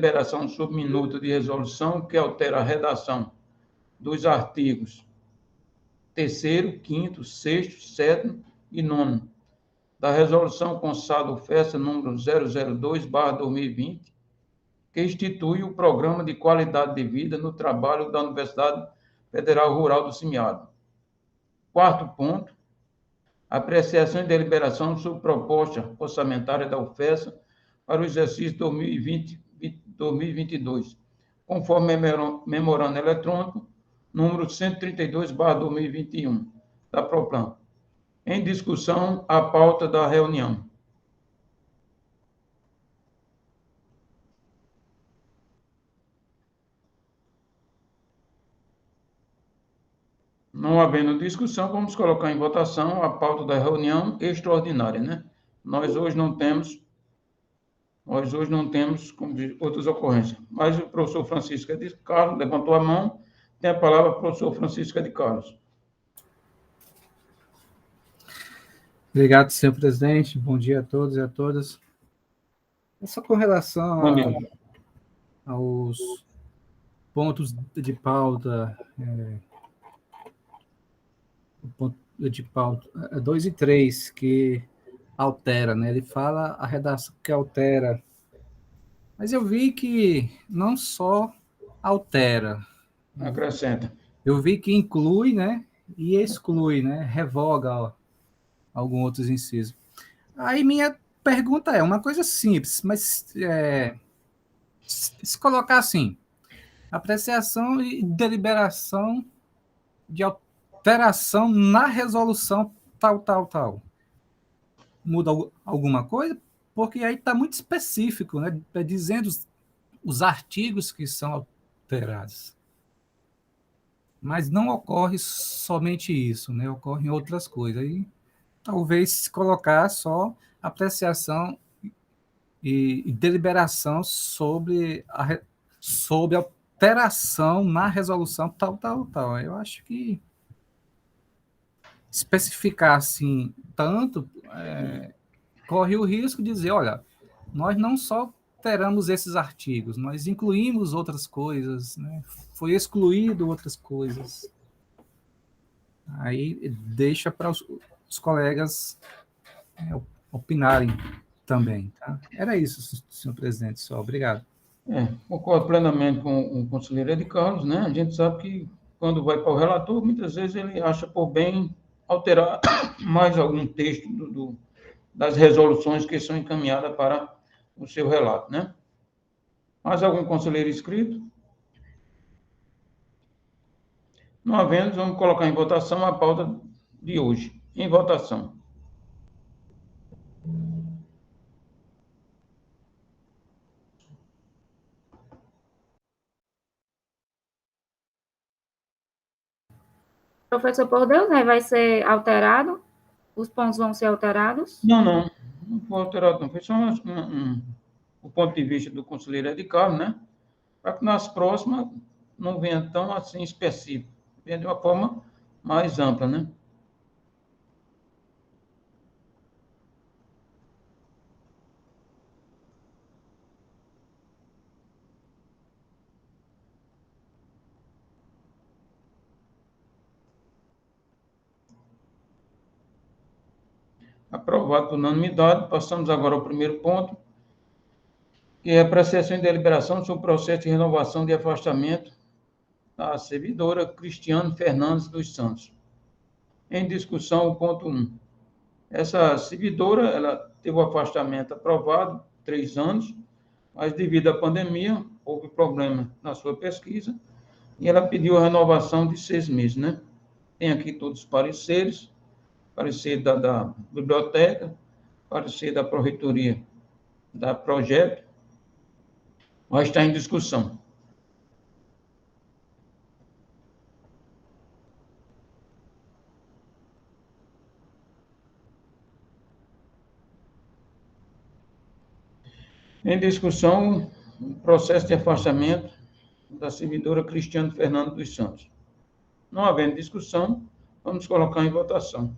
deliberação sobre minuta de resolução que altera a redação dos artigos 3º, 5º, 6º, 7º e 9º da Resolução Conssado-Festa número 002/2020, que institui o Programa de Qualidade de Vida no Trabalho da Universidade Federal Rural do Cimiado. Quarto ponto, apreciação e deliberação sobre proposta orçamentária da UFESA para o exercício 2020-2022, conforme memorando eletrônico número 132/2021, da Proplan. Em discussão, a pauta da reunião. Não havendo discussão, vamos colocar em votação a pauta da reunião extraordinária, né? Nós hoje não temos, como diz, outras ocorrências. Mas o professor Francisco de Carlos levantou a mão. Tem a palavra o professor Francisco de Carlos. Obrigado, senhor presidente. Bom dia a todos e a todas. Só com relação aos pontos de pauta, o ponto de pauta 2 e 3, que altera, né? Ele fala a redação que altera. Mas eu vi que não só altera. Acrescenta. Eu vi que inclui, né? E exclui, né? Revoga, ó, alguns outros incisos. Aí minha pergunta é uma coisa simples, mas se colocar assim, apreciação e deliberação de alteração na resolução tal. Muda alguma coisa? Porque aí está muito específico, né? Dizendo os artigos que são alterados. Mas não ocorre somente isso, né? Ocorrem outras coisas. E talvez se colocar só apreciação e deliberação sobre alteração na resolução tal. Eu acho que especificar assim tanto corre o risco de dizer, olha, nós não só alteramos esses artigos, nós incluímos outras coisas, né? Foi excluído outras coisas. Aí deixa para os colegas opinarem também. Tá? Era isso, senhor presidente, só. Obrigado. Concordo plenamente com o conselheiro Ed Carlos, né? A gente sabe que quando vai para o relator, muitas vezes ele acha por bem alterar mais algum texto das resoluções que são encaminhadas para o seu relato, né? Mais algum conselheiro inscrito? Não havendo, vamos colocar em votação a pauta de hoje. Em votação. Professor, por Deus, né? Vai ser alterado? Os pontos vão ser alterados? Não foi alterado, não. Foi só o ponto de vista do conselheiro Ed Carlos, né? Para que nas próximas não venha tão assim específico, venha de uma forma mais ampla, né? Aprovado por unanimidade. Passamos agora ao primeiro ponto, que é a apreciação e deliberação sobre o processo de renovação de afastamento da servidora Cristiane Fernandes dos Santos. Em discussão, o ponto 1. Essa servidora, ela teve o afastamento aprovado, 3 anos, mas devido à pandemia, houve problema na sua pesquisa, e ela pediu a renovação de 6 meses, né? Tem aqui todos os pareceres, parecer da biblioteca, parecer da pró-reitoria da projeto, mas está em discussão. Em discussão, o processo de afastamento da servidora Cristiane Fernando dos Santos. Não havendo discussão, vamos colocar em votação.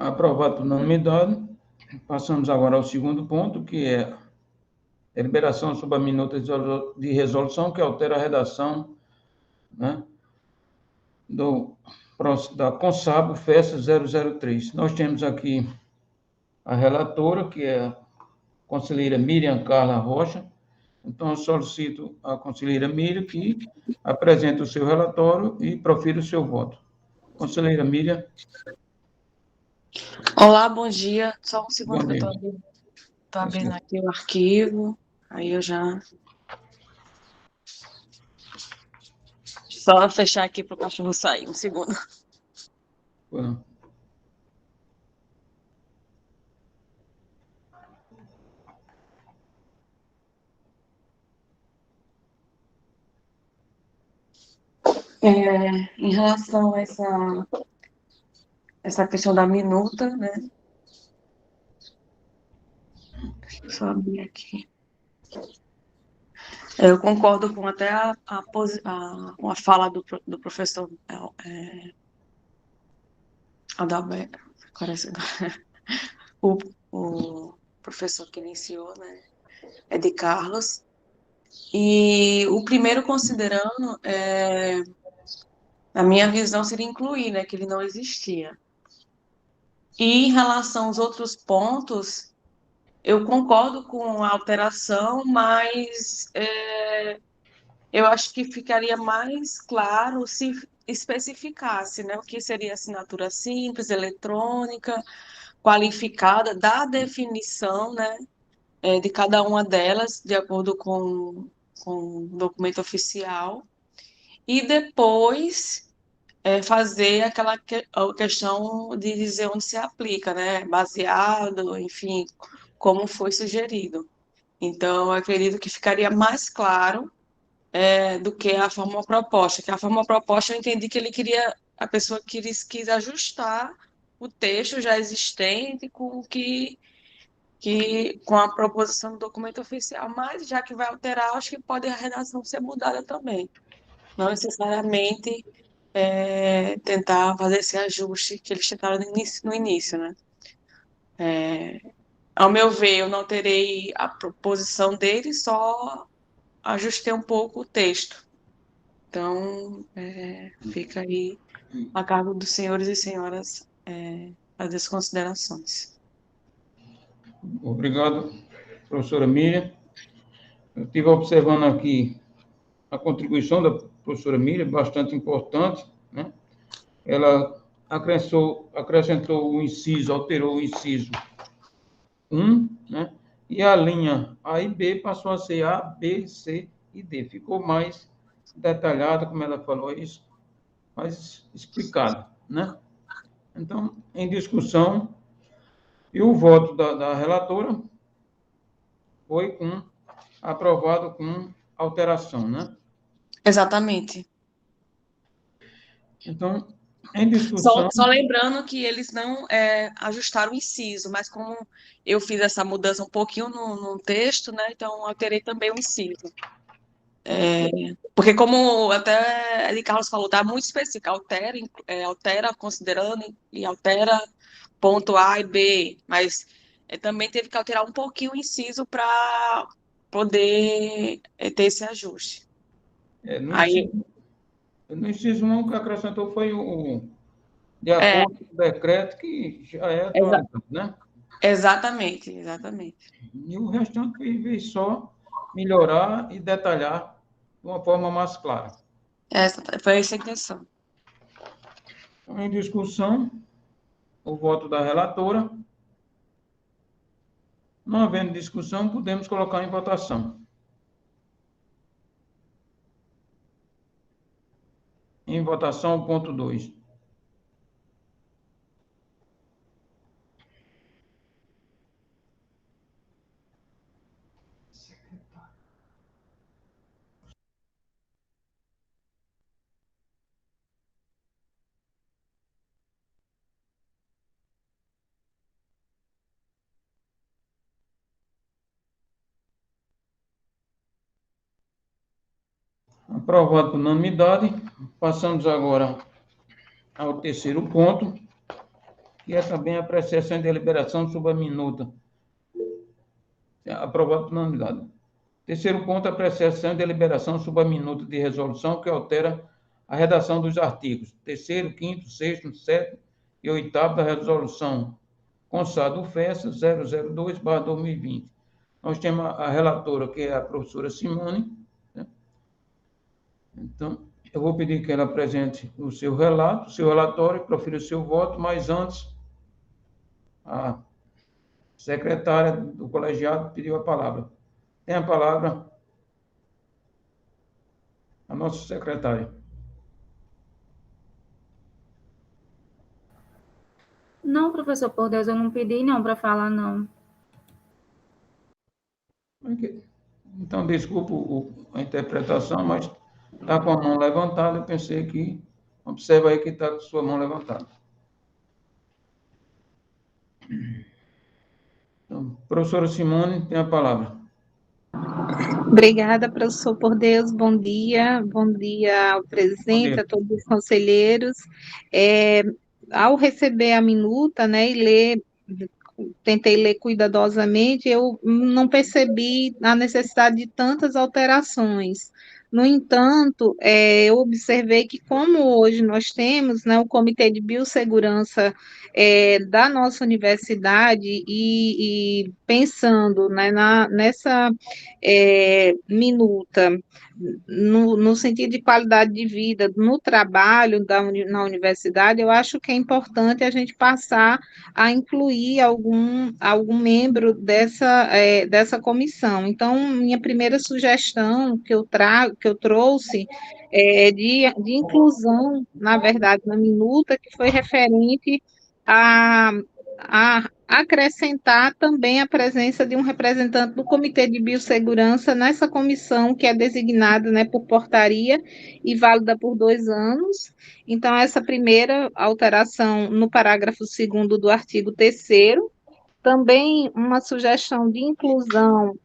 Aprovado por unanimidade. Passamos agora ao segundo ponto, que é a deliberação sobre a minuta de resolução que altera a redação, né, da Consabo Festa 003. Nós temos aqui a relatora, que é a conselheira Miriam Carla Rocha. Então, eu solicito à conselheira Miriam que apresente o seu relatório e profira o seu voto. Conselheira Miriam. Olá, bom dia. Só um segundo Bom que eu dia. estou abrindo aqui o arquivo. Aí eu já... Só fechar aqui para o cachorro sair. Um segundo. Bueno. Em relação a essa questão da minuta, né? Deixa eu só abrir aqui. Eu concordo com até com a fala do professor Adalberto, o professor que iniciou, né? É de Carlos. E o primeiro considerando, na minha visão, seria incluir, né? Que ele não existia. E em relação aos outros pontos, eu concordo com a alteração, mas eu acho que ficaria mais claro se especificasse, né, o que seria assinatura simples, eletrônica, qualificada, da definição, né, de cada uma delas, de acordo com o documento oficial, e depois fazer aquela questão de dizer onde se aplica, né, baseado, enfim, como foi sugerido. Então, eu acredito que ficaria mais claro do que a forma proposta. Que a forma proposta eu entendi que a pessoa quis ajustar o texto já existente com o com a proposição do documento oficial, mas já que vai alterar, acho que pode a redação ser mudada também. Não necessariamente tentar fazer esse ajuste que eles tentaram no início, né? Ao meu ver, eu não alterei a proposição dele, só ajustei um pouco o texto. Então, fica aí a cargo dos senhores e senhoras fazer as considerações. Obrigado, professora Miriam. Eu estive observando aqui a contribuição da professora Miriam, bastante importante, né? Ela acrescentou o inciso, alterou o inciso 1, né? E a linha A e B passou a ser A, B, C e D. Ficou mais detalhada, como ela falou, isso, mais explicado, né? Então, em discussão, e o voto da relatora foi aprovado com alteração, né? Exatamente. Então, em discussão... Só lembrando que eles não ajustaram o inciso, mas como eu fiz essa mudança um pouquinho no texto, né? Então, alterei também o inciso. Porque como até Eli Carlos falou, está muito específico, altera considerando e altera ponto A e B, mas também teve que alterar um pouquinho o inciso para poder ter esse ajuste. No inciso 1, o que acrescentou foi de acordo com o decreto, que já é atualizado, né? Exatamente. E o restante veio só melhorar e detalhar de uma forma mais clara. Foi essa a intenção. Então, em discussão, o voto da relatora. Não havendo discussão, podemos colocar em votação. Em votação, o ponto 2. Aprovado por unanimidade. Passamos agora ao terceiro ponto, que é também a apreciação e deliberação sobre a minuta. Aprovado por unanimidade. Terceiro ponto, apreciação e deliberação sobre a minuta de resolução que altera a redação dos artigos 3º, 5º, 6º, 7º e 8º da resolução Conssado Festa 002/2020. Nós temos a relatora, que é a professora Simone, né? Então, eu vou pedir que ela apresente o seu relato, o seu relatório, profira o seu voto, mas antes, a secretária do colegiado pediu a palavra. Tem a palavra a nossa secretária. Não, professor, por Deus, eu não pedi não para falar, não. Então, desculpa a interpretação, mas está com a mão levantada, eu pensei que... Observa aí que está com a sua mão levantada. Então, professora Simone, tem a palavra. Obrigada, professor por Deus. Bom dia ao presidente, a todos os conselheiros. Ao receber a minuta, né, e tentei ler cuidadosamente, eu não percebi a necessidade de tantas alterações. No entanto, eu observei que, como hoje nós temos, né, o Comitê de Biossegurança da nossa universidade, e pensando, né, nessa minuta, no sentido de qualidade de vida, no trabalho na universidade, eu acho que é importante a gente passar a incluir algum membro dessa comissão. Então, minha primeira sugestão que eu trouxe é de inclusão, na verdade, na minuta, que foi referente a acrescentar também a presença de um representante do Comitê de Biossegurança nessa comissão, que é designada, né, por portaria e válida por 2 anos. Então, essa primeira alteração no parágrafo 2º do artigo 3º, também uma sugestão de inclusão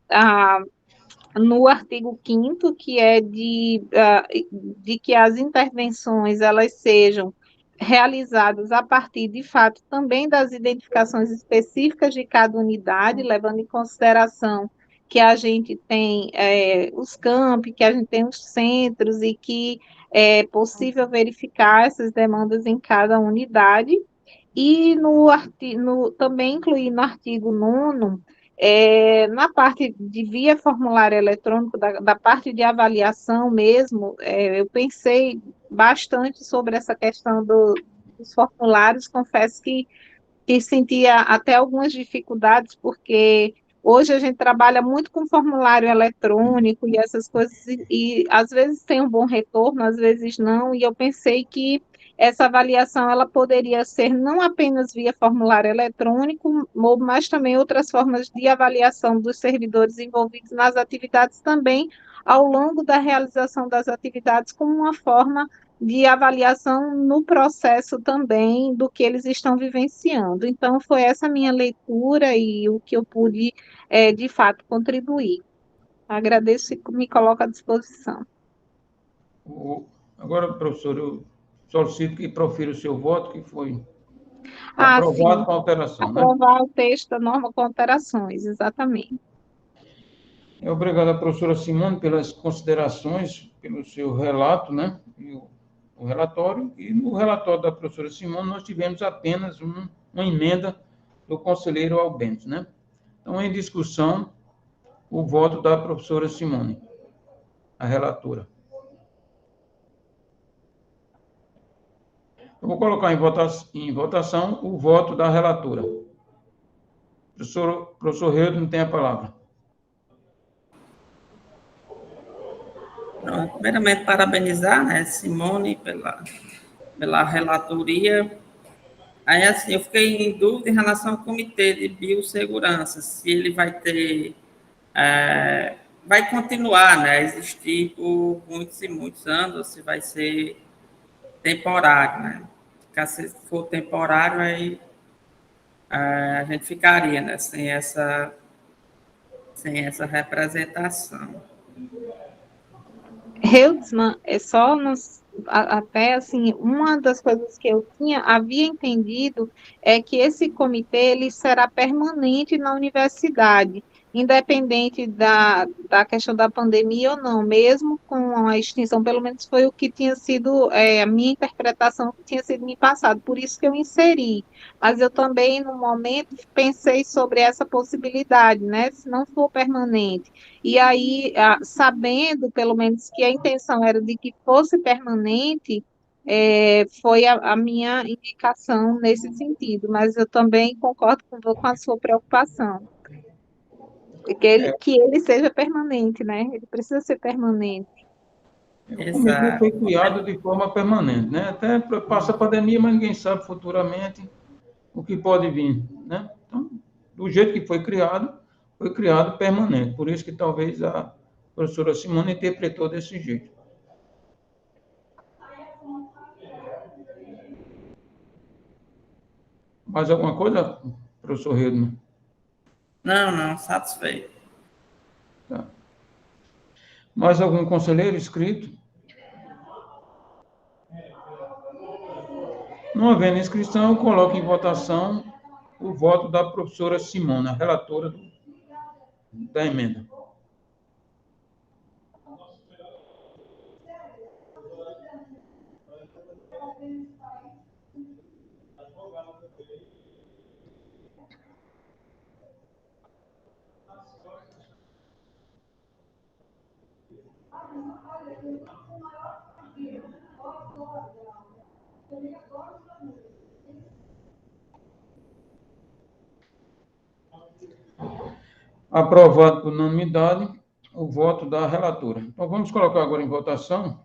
no artigo 5º, que é de que as intervenções elas sejam realizadas a partir, de fato, também das identificações específicas de cada unidade, levando em consideração que a gente tem os campi, que a gente tem os centros, e que é possível verificar essas demandas em cada unidade. E também incluir no artigo 9º, na parte de via formulário eletrônico, da parte de avaliação mesmo, eu pensei bastante sobre essa questão dos formulários. Confesso que sentia até algumas dificuldades, porque hoje a gente trabalha muito com formulário eletrônico e essas coisas, e às vezes tem um bom retorno, às vezes não, e eu pensei que essa avaliação ela poderia ser não apenas via formulário eletrônico, mas também outras formas de avaliação dos servidores envolvidos nas atividades também, ao longo da realização das atividades, como uma forma de avaliação no processo também do que eles estão vivenciando. Então, foi essa minha leitura e o que eu pude, de fato, contribuir. Agradeço e me coloco à disposição. Agora, professor, eu solicito que profira o seu voto, que foi aprovado sim, com alteração. Aprovar, né? O texto da norma com alterações, exatamente. Obrigado, professora Simone, pelas considerações, pelo seu relato, né? O relatório, e no relatório da professora Simone nós tivemos apenas uma emenda do conselheiro Albentes, né? Então, em discussão, o voto da professora Simone, a relatora. Eu vou colocar em votação o voto da relatora. Professor Hilton tem a palavra. Primeiramente, parabenizar, né, Simone pela relatoria. Aí, assim, eu fiquei em dúvida em relação ao Comitê de Biossegurança, se ele vai ter, vai continuar, né, a existir por muitos e muitos anos, ou se vai ser temporário, né? Se for temporário, aí a gente ficaria, né, sem essa representação. Hildsman, é só até assim, uma das coisas que eu havia entendido é que esse comitê ele será permanente na universidade, independente da questão da pandemia ou não, mesmo com a extinção, pelo menos foi o que tinha sido a minha interpretação que tinha sido me passado, por isso que eu inseri. Mas eu também, no momento, pensei sobre essa possibilidade, né? Se não for permanente. E aí, sabendo, pelo menos, que a intenção era de que fosse permanente, foi a minha indicação nesse sentido, mas eu também concordo com a sua preocupação, que ele seja permanente, né? Ele precisa ser permanente. O comitê foi Exato. criado de forma permanente, né? Até passa a pandemia, mas ninguém sabe futuramente o que pode vir, né? Então, do jeito que foi criado permanente. Por isso que talvez a professora Simone interpretou desse jeito. Mais alguma coisa, professor Redman? Não, satisfeito. Tá. Mais algum conselheiro inscrito? Não havendo inscrição, eu coloco em votação o voto da professora Simone, a relatora da emenda. Aprovado por unanimidade o voto da relatora. Então, vamos colocar agora em votação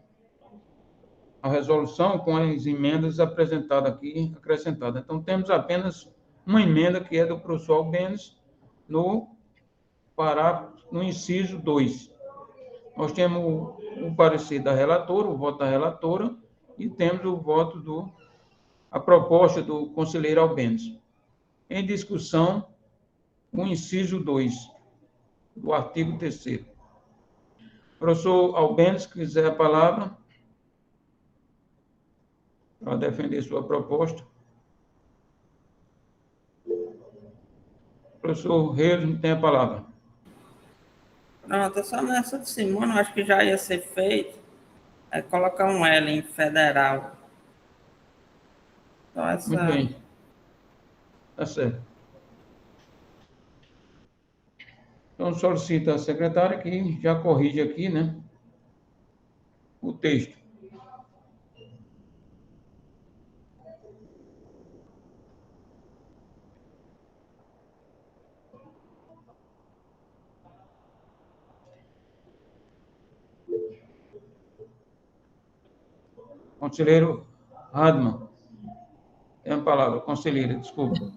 a resolução com as emendas apresentadas aqui, acrescentadas. Então, temos apenas uma emenda, que é do professor Albênis, no inciso 2. Nós temos o parecer da relatora, o voto da relatora, e temos o voto a proposta do conselheiro Albênis. Em discussão, o inciso 2 do artigo 3º. Professor Albênis, quiser a palavra para defender sua proposta. Professor Reis, tem a palavra. Pronto, só nessa de Simone, eu acho que já ia ser feito, colocar um L em federal. Então, Muito bem. Está certo. Então, solicita a secretária que já corrige aqui, né, o texto. Conselheiro Radman, tem a palavra. Conselheira, desculpa.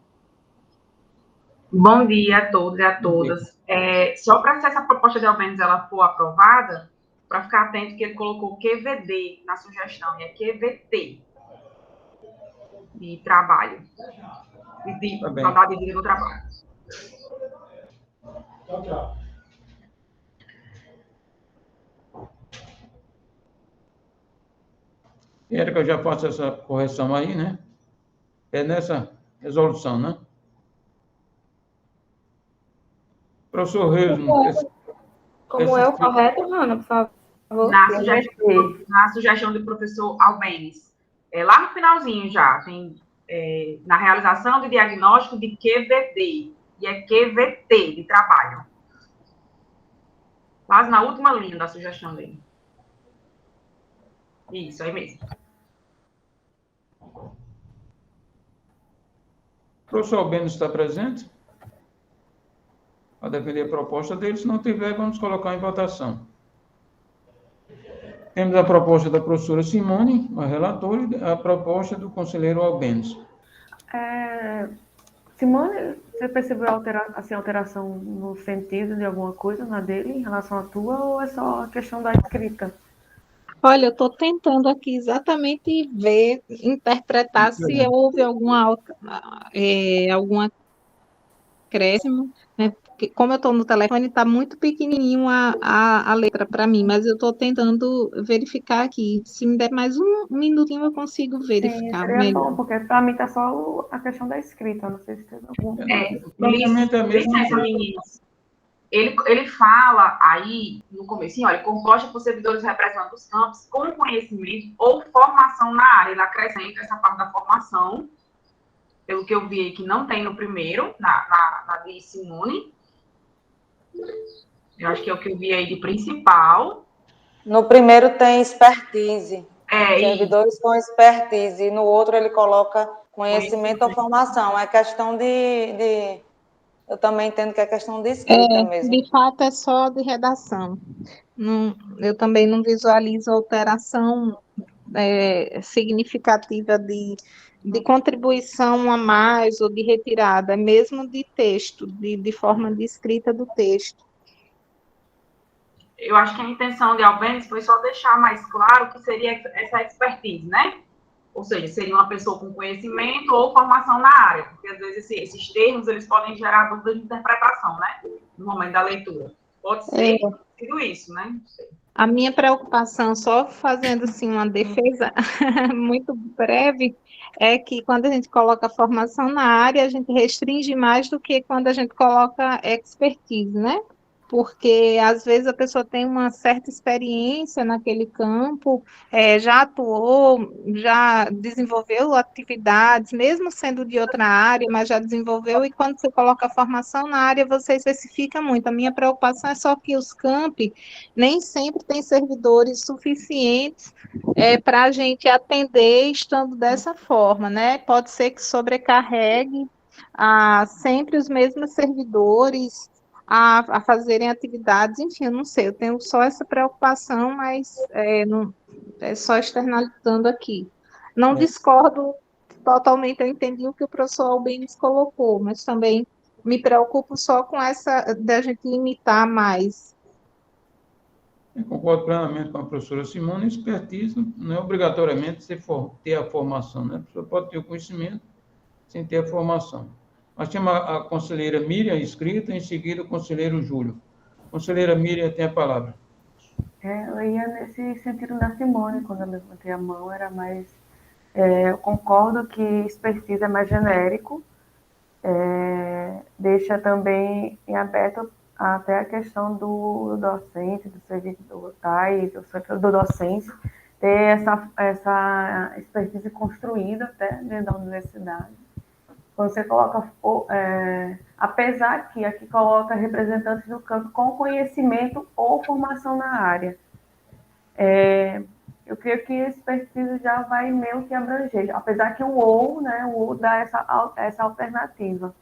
Bom dia a todos e a todas. Só para se essa proposta de Albênis ela for aprovada, para ficar atento que ele colocou QVD na sugestão, e é QVT de trabalho, de qualidade de vida no trabalho. Quero que eu já faça essa correção aí, né? É nessa resolução, né? Professor Reis, Como é o correto, Rana, por favor? Na sugestão do professor Albênis. Lá no finalzinho já, tem na realização do diagnóstico de QVD, e é QVT, de trabalho. Quase na última linha da sugestão dele. Isso, aí mesmo. O professor Albênis está presente? Para defender a proposta dele. Se não tiver, vamos colocar em votação. Temos a proposta da professora Simone, a relatora, e a proposta do conselheiro Albênis. Simone, você percebeu alteração no sentido de alguma coisa na dele em relação à tua, ou é só a questão da escrita? Olha, eu estou tentando aqui exatamente ver, interpretar se houve algum acréscimo, né? Porque porque como eu estou no telefone, está muito pequenininho a letra para mim, mas eu estou tentando verificar aqui. Se me der mais um minutinho, eu consigo Sim, verificar seria bom, melhor. porque para mim tá só a questão da escrita, não sei se tem algum. Praticamente é a mesma Licença, coisa. meninas. Ele fala aí, no começo, olha, composta por servidores representantes dos campos com conhecimento ou formação na área. Ele acrescenta essa parte da formação, pelo que eu vi aí, que não tem no primeiro, na de Simone. Eu acho que é o que eu vi aí de principal. No primeiro tem expertise, É, e servidores com expertise, e no outro ele coloca conhecimento ou formação. É questão eu também entendo que é questão de escrita mesmo. De fato, é só de redação. Eu também não visualizo alteração significativa de contribuição a mais ou de retirada, mesmo de texto, de forma de escrita do texto. eu acho que a intenção de Albenes foi só deixar mais claro que seria essa expertise, né? Ou seja, seria uma pessoa com conhecimento ou formação na área, porque às vezes esses termos eles podem gerar dúvidas de interpretação, né? No momento da leitura. Pode ser tudo isso, né? A minha preocupação, só fazendo assim uma defesa muito breve, é que quando a gente coloca formação na área, a gente restringe mais do que quando a gente coloca expertise, né? Porque às vezes a pessoa tem uma certa experiência naquele campo, já atuou, já desenvolveu atividades, mesmo sendo de outra área, mas já desenvolveu, e quando você coloca formação na área, você especifica muito. A minha preocupação é só que os campi nem sempre tem servidores suficientes para a gente atender estando dessa forma, né? Pode ser que sobrecarregue sempre os mesmos servidores a fazerem atividades, enfim, eu não sei, eu tenho só essa preocupação, mas é só externalizando aqui. Não discordo totalmente, eu entendi o que o professor Albênis colocou, mas também me preocupo só com essa da gente limitar mais. Eu concordo plenamente com a professora Simone. Expertise não é obrigatoriamente ter a formação, né? A pessoa pode ter o conhecimento sem ter a formação. Nós temos a conselheira Miriam inscrita, em seguida o conselheiro Júlio. Conselheira Miriam tem a palavra. Eu ia nesse sentido da Simone, quando eu levantei a mão, era mais. Eu concordo que expertise é mais genérico, deixa também em aberto até a questão do docente, do servidor, tá? E do docente, ter essa expertise construída até dentro da universidade. Quando você coloca, apesar que aqui coloca representantes do campo com conhecimento ou formação na área. Eu creio que a expertise já vai meio que abranger, apesar que o ou dá essa alternativa.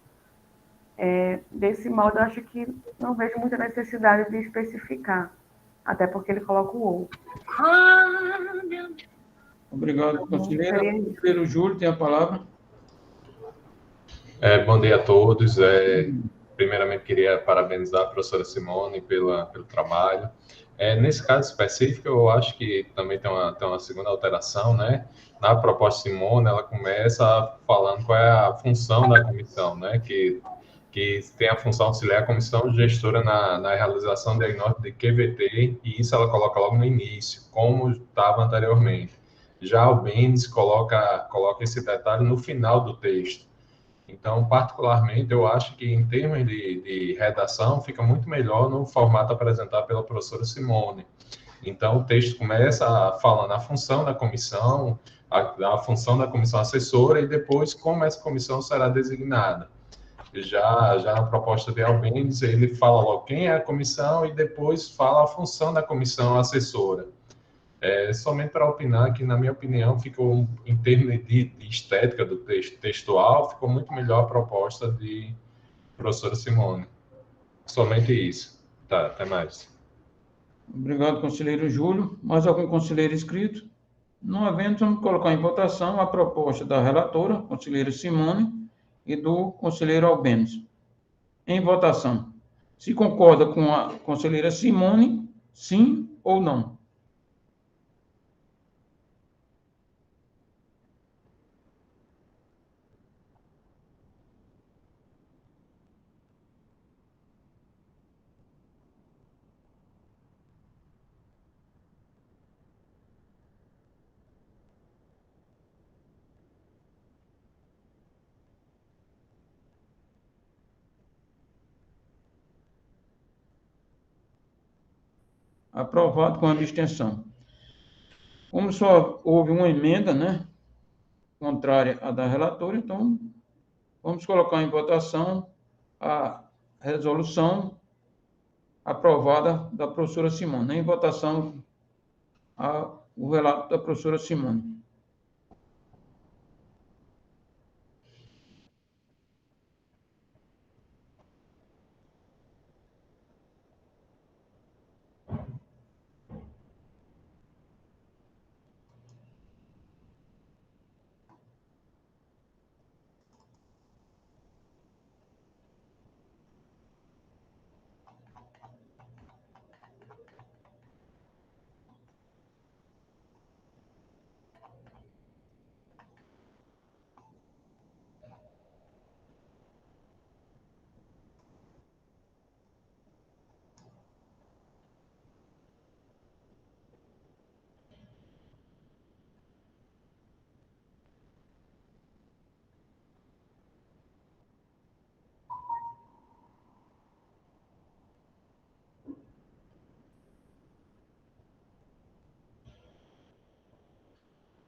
Desse modo, eu acho que não vejo muita necessidade de especificar, até porque ele coloca o ou. Obrigado, conselheira. Conselheiro Júlio tem a palavra. Bom dia a todos. Primeiramente, queria parabenizar a professora Simone pelo trabalho. Nesse caso específico, eu acho que também tem uma segunda alteração, né? Na proposta Simone, ela começa falando qual é a função da comissão, né? Que tem a função auxiliar a comissão gestora na realização do diagnóstico de QVT, e isso ela coloca logo no início, como estava anteriormente. Já o Bendes coloca esse detalhe no final do texto. Então, particularmente, eu acho que em termos de redação, fica muito melhor no formato apresentado pela professora Simone. Então, o texto começa falando a função da comissão, a função da comissão assessora, e depois como essa comissão será designada. Já na proposta de Albêniz, ele fala logo quem é a comissão e depois fala a função da comissão assessora. Somente para opinar que, na minha opinião, ficou, em termos de estética do texto textual, ficou muito melhor a proposta de professora Simone. Somente isso. Tá, até mais. Obrigado, conselheiro Júlio. Mais algum conselheiro inscrito? Não havendo, vamos colocar em votação a proposta da relatora, conselheira Simone, e do conselheiro Albêniz. Em votação. Se concorda com a conselheira Simone, sim ou não? Aprovado com abstenção. Como só houve uma emenda, né, contrária à da relatora, então vamos colocar em votação a resolução aprovada da professora Simone. Em votação, o relato da professora Simone.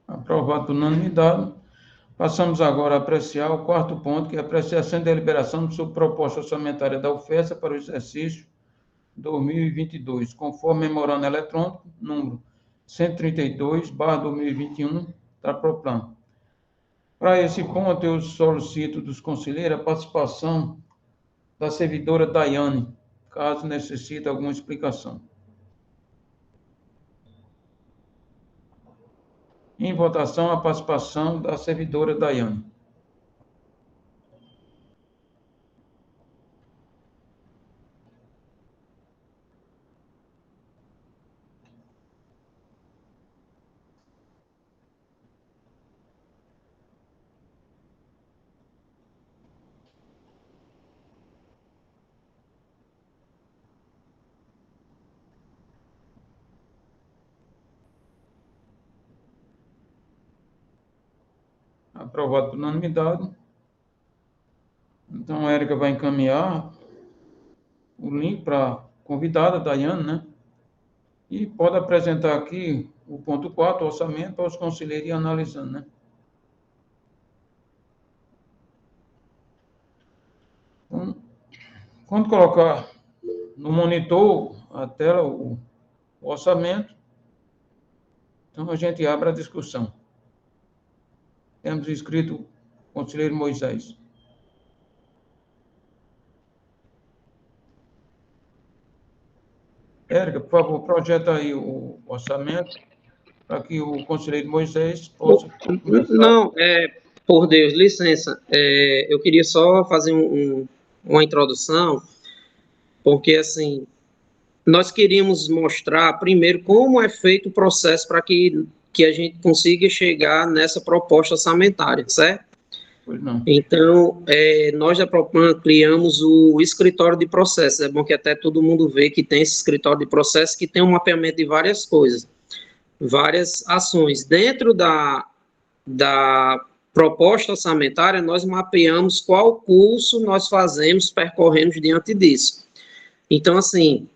Aprovado por unanimidade. Passamos agora a apreciar o quarto ponto, que é a apreciação e deliberação sobre proposta orçamentária da UFESA para o exercício 2022, conforme memorando eletrônico número 132/2021 da Proplan. Para esse ponto, eu solicito dos conselheiros a participação da servidora Daiane, caso necessite alguma explicação. Em votação, a participação da servidora Daiane. Aprovado por unanimidade. Então, a Érica vai encaminhar o link para a convidada, Daiane, né? E pode apresentar aqui o ponto 4, o orçamento, para os conselheiros ir analisando, né? Então, quando colocar no monitor a tela o orçamento, então a gente abre a discussão. Temos inscrito o conselheiro Moisés. Érica, por favor, projeta aí o orçamento para que o conselheiro Moisés possa começar. Não, por Deus, licença. Eu queria só fazer uma introdução, porque, assim, nós queríamos mostrar, primeiro, como é feito o processo para que a gente consiga chegar nessa proposta orçamentária, certo? Pois não. Então, nós da Proplan criamos o escritório de processos. É bom que até todo mundo vê que tem esse escritório de processos que tem um mapeamento de várias coisas, várias ações. Dentro da proposta orçamentária, nós mapeamos qual curso nós fazemos, percorremos diante disso. Então, assim,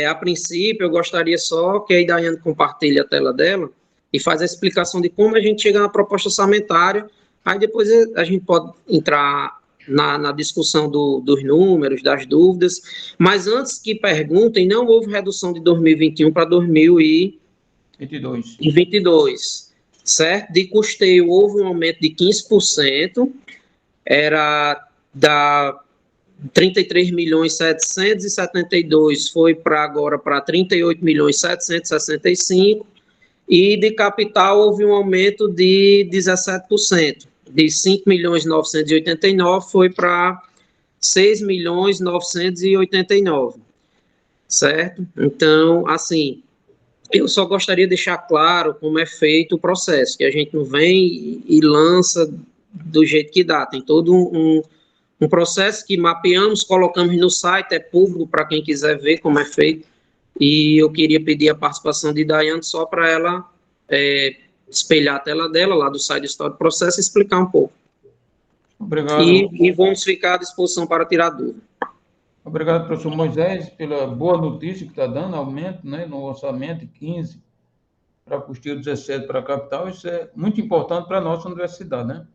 a princípio, eu gostaria só que a Daiane compartilhe a tela dela e faz a explicação de como a gente chega na proposta orçamentária. Aí depois a gente pode entrar na discussão dos números, das dúvidas, mas antes que perguntem, não houve redução de 2021 para 2022, certo? De custeio houve um aumento de 15%, era da 33.772.000, foi para agora para 38.765.000, e de capital houve um aumento de 17%, de 5.989.000 foi para 6.989.000, certo? Então, assim, eu só gostaria de deixar claro como é feito o processo, que a gente não vem e lança do jeito que dá, tem todo um processo que mapeamos, colocamos no site, é público para quem quiser ver como é feito. E eu queria pedir a participação de Daiane só para ela espelhar a tela dela lá do site do História do Processo e explicar um pouco. Obrigado. E vamos ficar à disposição para tirar dúvida. Obrigado, professor Moisés, pela boa notícia que está dando, aumento, né, no orçamento de 15 para custeio, 17 para a capital. Isso é muito importante para a nossa universidade, né?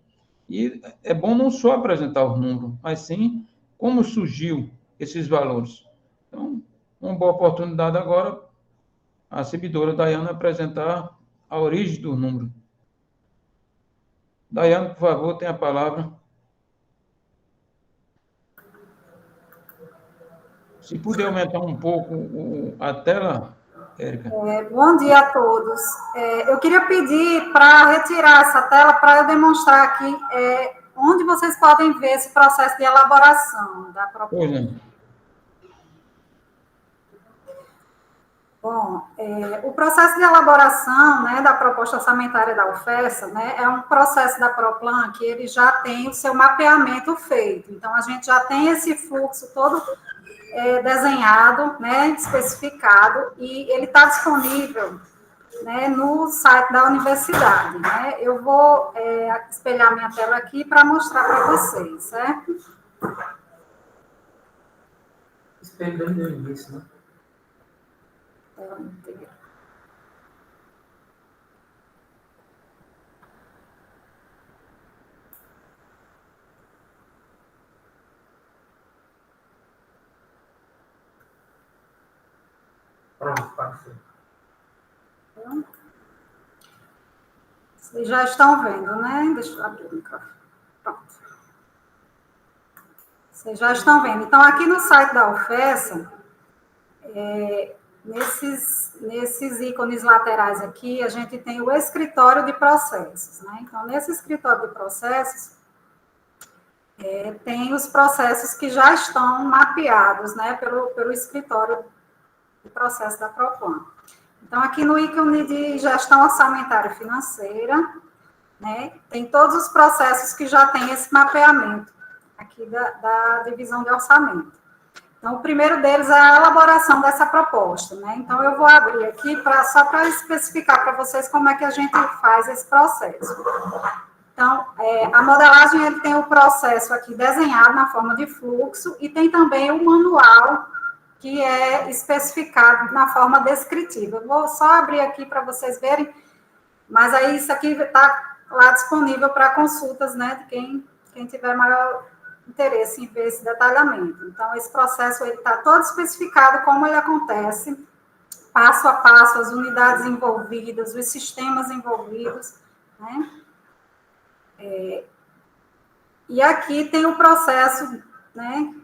E é bom não só apresentar os números, mas sim como surgiu esses valores. Então, uma boa oportunidade agora, a servidora Daiane apresentar a origem dos números. Daiane, por favor, tem a palavra. Se puder aumentar um pouco a tela, Érica. Bom dia a todos. Eu queria pedir para retirar essa tela para eu demonstrar aqui onde vocês podem ver esse processo de elaboração da proposta. Pois não. Bom, o processo de elaboração, né, da proposta orçamentária da UFESA, né, é um processo da Proplan que ele já tem o seu mapeamento feito. Então, a gente já tem esse fluxo todo desenhado, né, especificado, e ele está disponível, né, no site da universidade. Né? Eu vou espelhar minha tela aqui para mostrar para vocês, certo? Espelhando o início, né? Pronto, passou. Vocês já estão vendo, né? Deixa eu abrir o microfone. Pronto. Vocês já estão vendo. Então, aqui no site da UFESA, nesses ícones laterais aqui, a gente tem o escritório de processos, né? Então, nesse escritório de processos, tem os processos que já estão mapeados, né, pelo escritório de processos da Proplan. Então, aqui no ícone de gestão orçamentária e financeira, né, tem todos os processos que já têm esse mapeamento aqui da divisão de orçamento. Então, o primeiro deles é a elaboração dessa proposta, né? Então, eu vou abrir aqui só para especificar para vocês como é que a gente faz esse processo. Então, a modelagem ele tem o processo aqui desenhado na forma de fluxo e tem também o manual que é especificado na forma descritiva. Eu vou só abrir aqui para vocês verem, mas aí isso aqui está lá disponível para consultas, né, de quem tiver maior interesse em ver esse detalhamento. Então, esse processo está todo especificado como ele acontece, passo a passo, as unidades envolvidas, os sistemas envolvidos, né? E aqui tem o processo, né,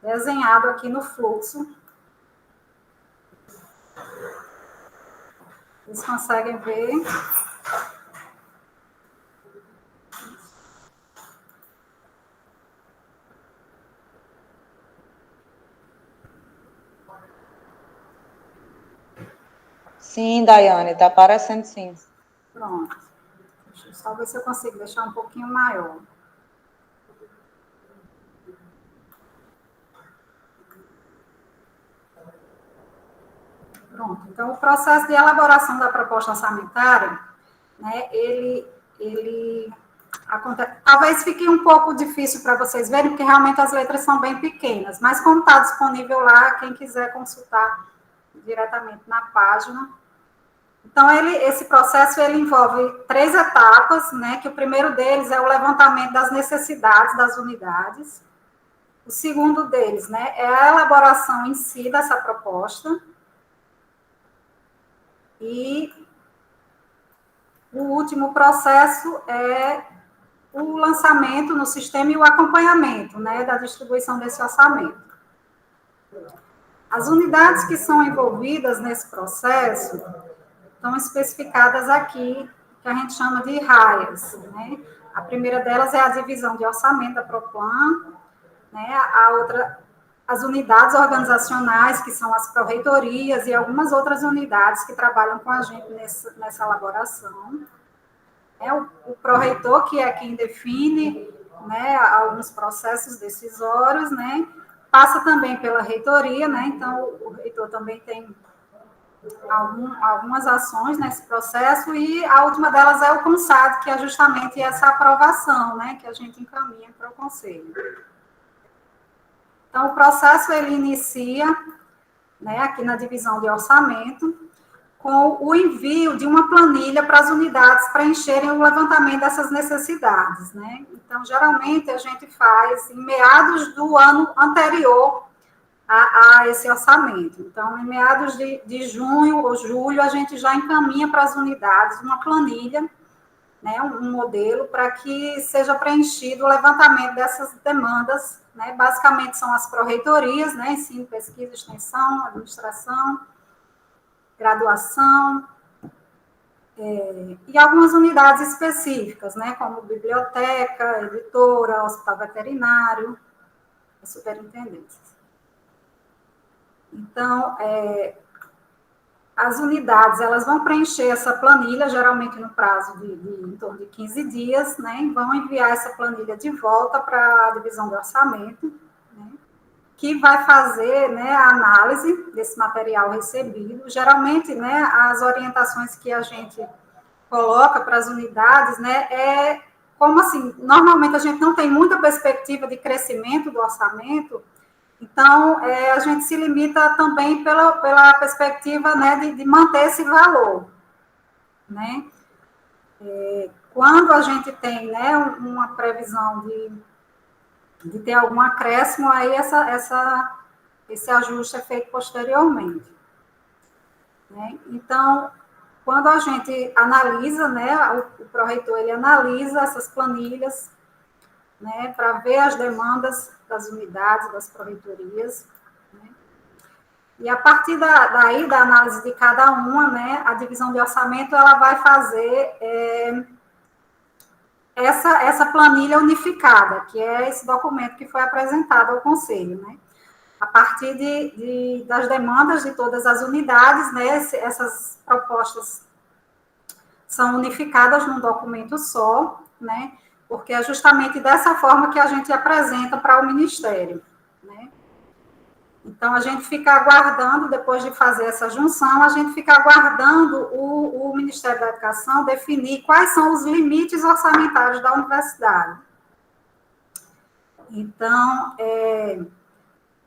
desenhado aqui no fluxo. Vocês conseguem ver? Sim, Daiane, está aparecendo sim. Pronto. Deixa eu só ver se eu consigo deixar um pouquinho maior. Pronto. Então, o processo de elaboração da proposta orçamentária, né, ele acontece. Talvez fique um pouco difícil para vocês verem, porque realmente as letras são bem pequenas, mas como está disponível lá, quem quiser consultar diretamente na página. Então, esse processo ele envolve 3 etapas, né, que o primeiro deles é o levantamento das necessidades das unidades. O segundo deles, né, é a elaboração em si dessa proposta. E o último processo é o lançamento no sistema e o acompanhamento, né, da distribuição desse orçamento. As unidades que são envolvidas nesse processo estão especificadas aqui, que a gente chama de raias, né? A primeira delas é a divisão de orçamento da Proplan, né? A outra, as unidades organizacionais, que são as pró-reitorias e algumas outras unidades que trabalham com a gente nessa elaboração. O pró-reitor, que é quem define, né, alguns processos decisórios, né? Passa também pela reitoria, né? Então, o reitor também tem algumas ações nesse processo, e a última delas é o CONSAD, que é justamente essa aprovação, né, que a gente encaminha para o Conselho. Então, o processo, ele inicia, né, aqui na divisão de orçamento, com o envio de uma planilha para as unidades preencherem o levantamento dessas necessidades, né? Então, geralmente, a gente faz em meados do ano anterior a esse orçamento. Então, em meados de junho ou julho, a gente já encaminha para as unidades uma planilha, né, um modelo, para que seja preenchido o levantamento dessas demandas, né? Basicamente, são as pró-reitorias, né, ensino, pesquisa, extensão, administração, graduação, e algumas unidades específicas, né, como biblioteca, editora, hospital veterinário, superintendência. Então, as unidades, elas vão preencher essa planilha, geralmente no prazo de em torno de 15 dias, né, e vão enviar essa planilha de volta para a divisão de orçamento, né, que vai fazer, né, a análise desse material recebido. Geralmente, né, as orientações que a gente coloca para as unidades, né, como assim, normalmente a gente não tem muita perspectiva de crescimento do orçamento, então, a gente se limita também pela perspectiva, né, de manter esse valor, né. Quando a gente tem, né, uma previsão de ter algum acréscimo, aí esse ajuste é feito posteriormente, né. Então, quando a gente analisa, né, o pró-reitor, ele analisa essas planilhas, né, para ver as demandas das unidades, das pró-reitorias, né, e a partir daí, da análise de cada uma, né, a divisão de orçamento, ela vai fazer essa planilha unificada, que é esse documento que foi apresentado ao Conselho, né, a partir das demandas de todas as unidades, né, essas propostas são unificadas num documento só, né, porque é justamente dessa forma que a gente apresenta para o Ministério, né. Então, a gente fica aguardando, depois de fazer essa junção, a gente fica aguardando o Ministério da Educação definir quais são os limites orçamentários da universidade. Então,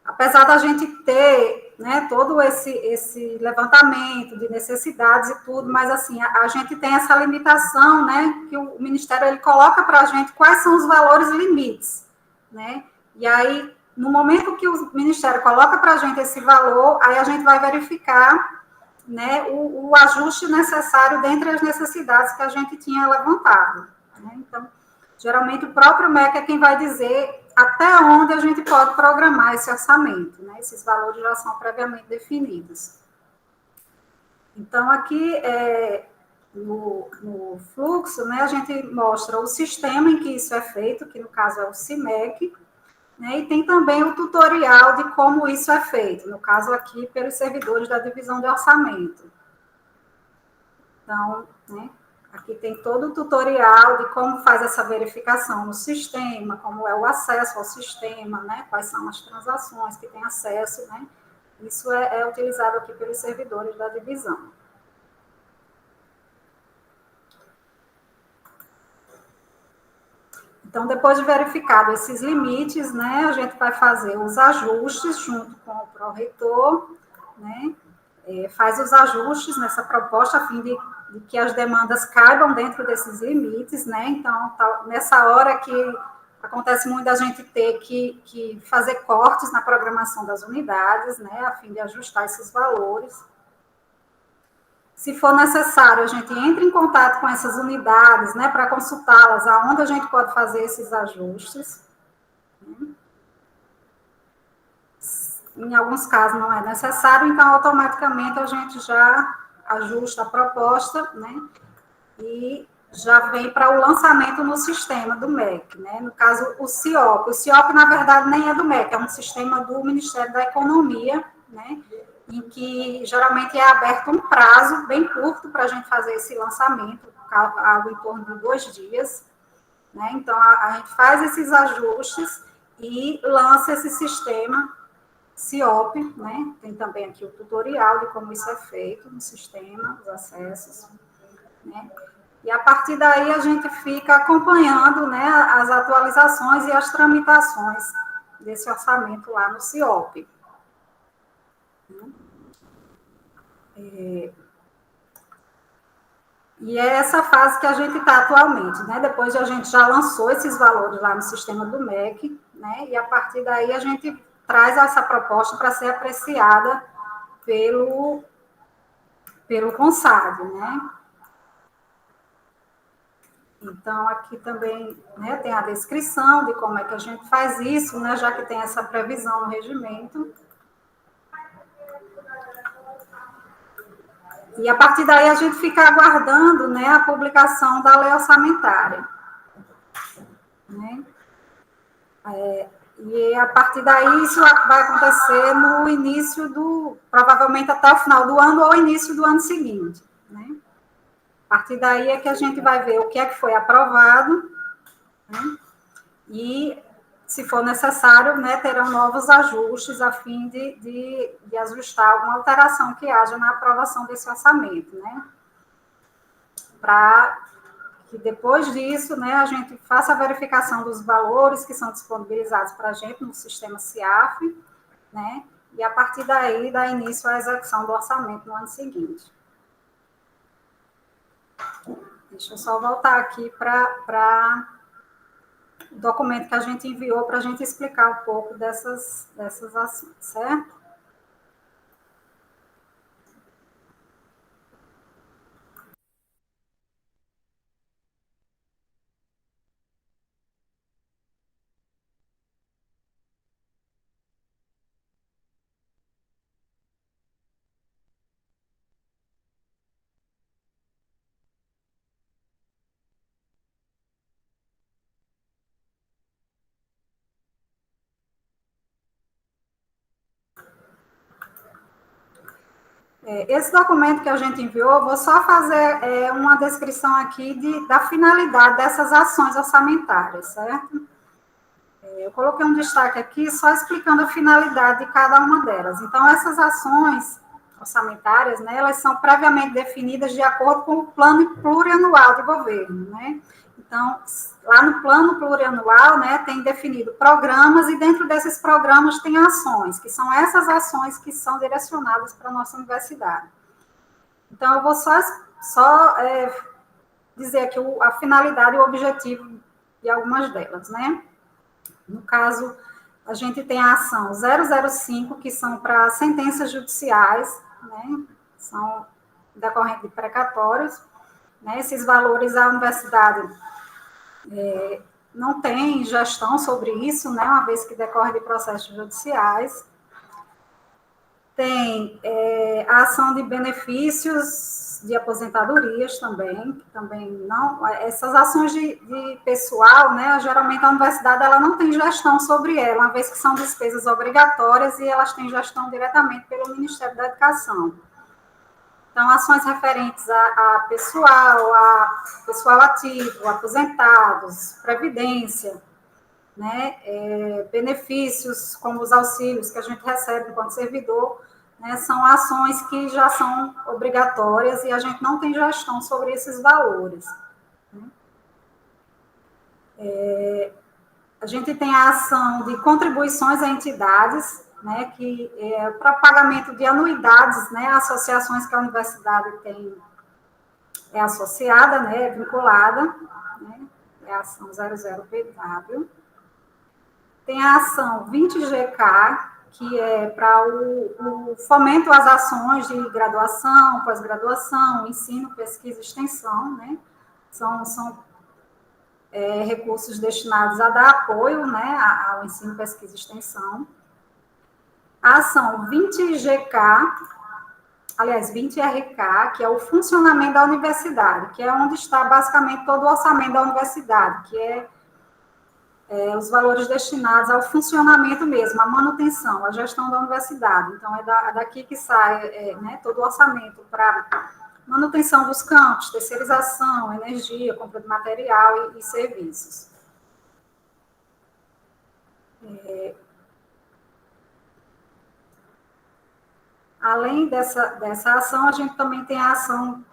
apesar da gente ter, né, todo esse levantamento de necessidades e tudo, mas assim, a gente tem essa limitação, né, que o Ministério ele coloca para a gente quais são os valores limites, né, e aí, no momento que o Ministério coloca para a gente esse valor, aí a gente vai verificar, né, o ajuste necessário dentre as necessidades que a gente tinha levantado, né. Então, geralmente o próprio MEC é quem vai dizer até onde a gente pode programar esse orçamento, né? Esses valores já são previamente definidos. Então, aqui, no fluxo, né, a gente mostra o sistema em que isso é feito, que no caso é o CIMEC, né, e tem também o tutorial de como isso é feito, no caso aqui, pelos servidores da divisão de orçamento. Então, né, aqui tem todo o tutorial de como faz essa verificação no sistema, como é o acesso ao sistema, né, quais são as transações que tem acesso, né, isso é utilizado aqui pelos servidores da divisão. Então, depois de verificado esses limites, né, a gente vai fazer os ajustes junto com o pró-reitor, né, faz os ajustes nessa proposta a fim de que as demandas caibam dentro desses limites, né, então, nessa hora que acontece muito a gente ter que fazer cortes na programação das unidades, né, a fim de ajustar esses valores. Se for necessário, a gente entra em contato com essas unidades, né, para consultá-las, aonde a gente pode fazer esses ajustes. Em alguns casos não é necessário, então automaticamente a gente já ajusta a proposta, né, e já vem para o lançamento no sistema do MEC, né, no caso o CIOP. O CIOP, na verdade, nem é do MEC, é um sistema do Ministério da Economia, né, em que geralmente é aberto um prazo bem curto para a gente fazer esse lançamento, algo em torno de 2 dias, né, então a gente faz esses ajustes e lança esse sistema CIOP, né, tem também aqui o tutorial de como isso é feito no sistema, os acessos, né, e a partir daí a gente fica acompanhando, né, as atualizações e as tramitações desse orçamento lá no CIOP. E é essa fase que a gente está atualmente, né? Depois a gente já lançou esses valores lá no sistema do MEC, né? E a partir daí a gente traz essa proposta para ser apreciada pelo CONSAD, né? Então, aqui também, né, tem a descrição de como é que a gente faz isso, né, já que tem essa previsão no regimento. E, a partir daí, a gente fica aguardando, né, a publicação da lei orçamentária. Né? E, a partir daí, isso vai acontecer no início provavelmente até o final do ano ou início do ano seguinte, né? A partir daí é que a gente vai ver o que é que foi aprovado, né? E, se for necessário, né, terão novos ajustes a fim de ajustar alguma alteração que haja na aprovação desse orçamento, né? Para que depois disso, né, a gente faça a verificação dos valores que são disponibilizados para a gente no sistema CIAF, né? E, a partir daí, dá início à execução do orçamento no ano seguinte. Deixa eu só voltar aqui para o documento que a gente enviou para a gente explicar um pouco dessas ações, certo? Esse documento que a gente enviou, vou só fazer uma descrição aqui da finalidade dessas ações orçamentárias, certo? Eu coloquei um destaque aqui só explicando a finalidade de cada uma delas. Então, essas ações orçamentárias, né, elas são previamente definidas de acordo com o plano plurianual de governo, né? Então, lá no plano plurianual, né, tem definido programas e dentro desses programas tem ações, que são essas ações que são direcionadas para a nossa universidade. Então, eu vou só dizer aqui a finalidade e o objetivo de algumas delas, né? No caso, a gente tem a ação 005, que são para sentenças judiciais, né? São decorrentes de precatórios, né? Esses valores a universidade não tem gestão sobre isso, né, uma vez que decorre de processos judiciais. Tem a ação de benefícios de aposentadorias também, que também não... Essas ações de pessoal, né, geralmente a universidade ela não tem gestão sobre ela, uma vez que são despesas obrigatórias e elas têm gestão diretamente pelo Ministério da Educação. Então, ações referentes a pessoal ativo, aposentados, previdência, né, benefícios como os auxílios que a gente recebe enquanto servidor, né, são ações que já são obrigatórias e a gente não tem gestão sobre esses valores. A gente tem a ação de contribuições a entidades, né, que é para pagamento de anuidades, né, associações que a universidade é associada, né, vinculada, né, é a ação 00PW. Tem a ação 20GK, que é para o fomento às ações de graduação, pós-graduação, ensino, pesquisa e extensão, né, são recursos destinados a dar apoio, né, ao ensino, pesquisa e extensão. A ação 20GK, aliás, 20RK, que é o funcionamento da universidade, que é onde está basicamente todo o orçamento da universidade, que é os valores destinados ao funcionamento mesmo, à manutenção, à gestão da universidade. Então, é daqui que sai né, todo o orçamento para manutenção dos campos, terceirização, energia, compra de material e serviços. Além dessa ação, a gente também tem a ação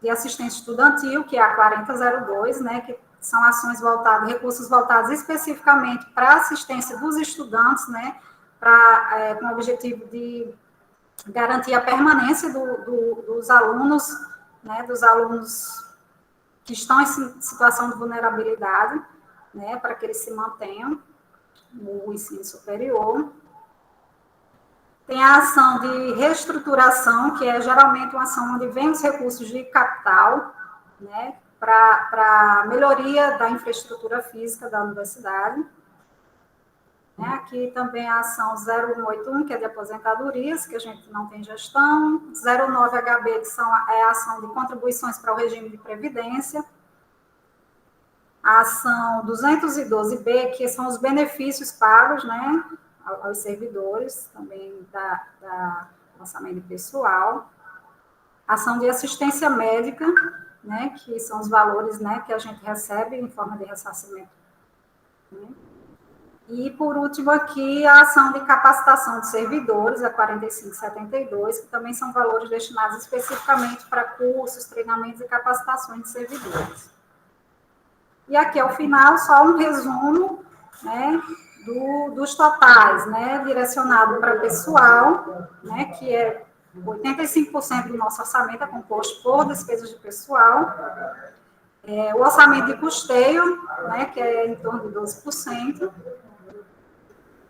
de assistência estudantil, que é a 4002, né, que são ações voltadas, recursos voltados especificamente para a assistência dos estudantes, né, com o objetivo de garantir a permanência dos alunos, né, dos alunos que estão em situação de vulnerabilidade, né, para que eles se mantenham no ensino superior. Tem a ação de reestruturação, que é geralmente uma ação onde vem os recursos de capital, né, para melhoria da infraestrutura física da universidade. Aqui também a ação 0181, que é de aposentadorias, que a gente não tem gestão. 09HB, que é a ação de contribuições para o regime de previdência. A ação 212B, que são os benefícios pagos, né, aos servidores, também da orçamento pessoal. Ação de assistência médica, né, que são os valores, né, que a gente recebe em forma de ressarcimento. Né? E, por último, aqui, a ação de capacitação de servidores, a 4572, que também são valores destinados especificamente para cursos, treinamentos e capacitações de servidores. E aqui, ao final, só um resumo, né, dos totais, né, direcionado para pessoal, né, que é 85% do nosso orçamento é composto por despesas de pessoal. O orçamento de custeio, né, que é em torno de 12%,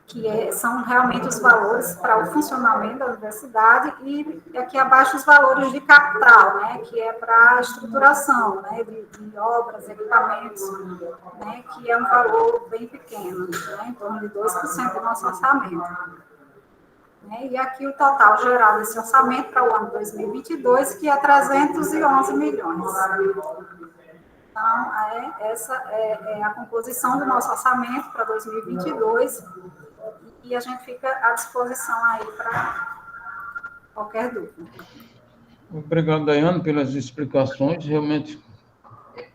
que são realmente os valores para o funcionamento da universidade, e aqui abaixo os valores de capital, né, que é para a estruturação, né, de obras, equipamentos, né, que é um valor bem pequeno, né, em torno de 2% do nosso orçamento. E aqui o total geral desse orçamento para o ano 2022, que é 311 milhões. Então, essa é a composição do nosso orçamento para 2022, e a gente fica à disposição aí para qualquer dúvida. Obrigado, Daiane, pelas explicações. Realmente,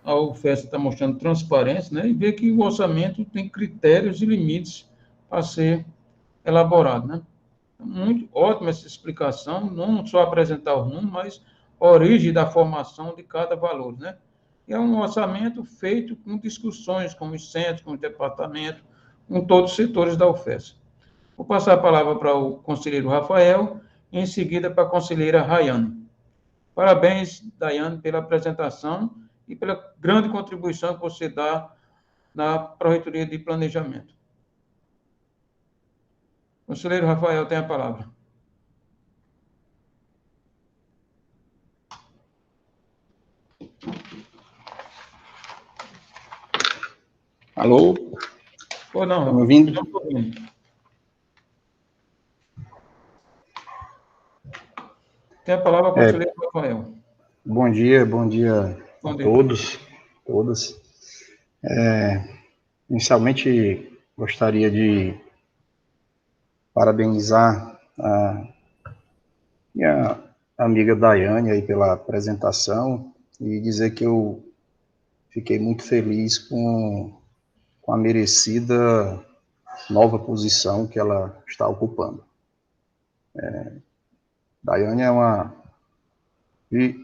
a UFES está mostrando transparência, né, e vê que o orçamento tem critérios e limites a ser elaborado, né? Muito ótima essa explicação, não só apresentar os números, mas a origem da formação de cada valor, né? E é um orçamento feito com discussões com os centros, com os departamentos, com todos os setores da UFES. Vou passar a palavra para o conselheiro Rafael, e em seguida para a conselheira Rayane. Parabéns, Daiane, pela apresentação e pela grande contribuição que você dá na Pró-Reitoria de Planejamento. Conselheiro Rafael, tem a palavra. Alô? Ou não? Estão me ouvindo? Não estou ouvindo. Tem a palavra, conselheiro Rafael. Bom dia a todos, todas. Inicialmente, gostaria de parabenizar a minha amiga Daiane aí pela apresentação e dizer que eu fiquei muito feliz com a merecida nova posição que ela está ocupando. Daiane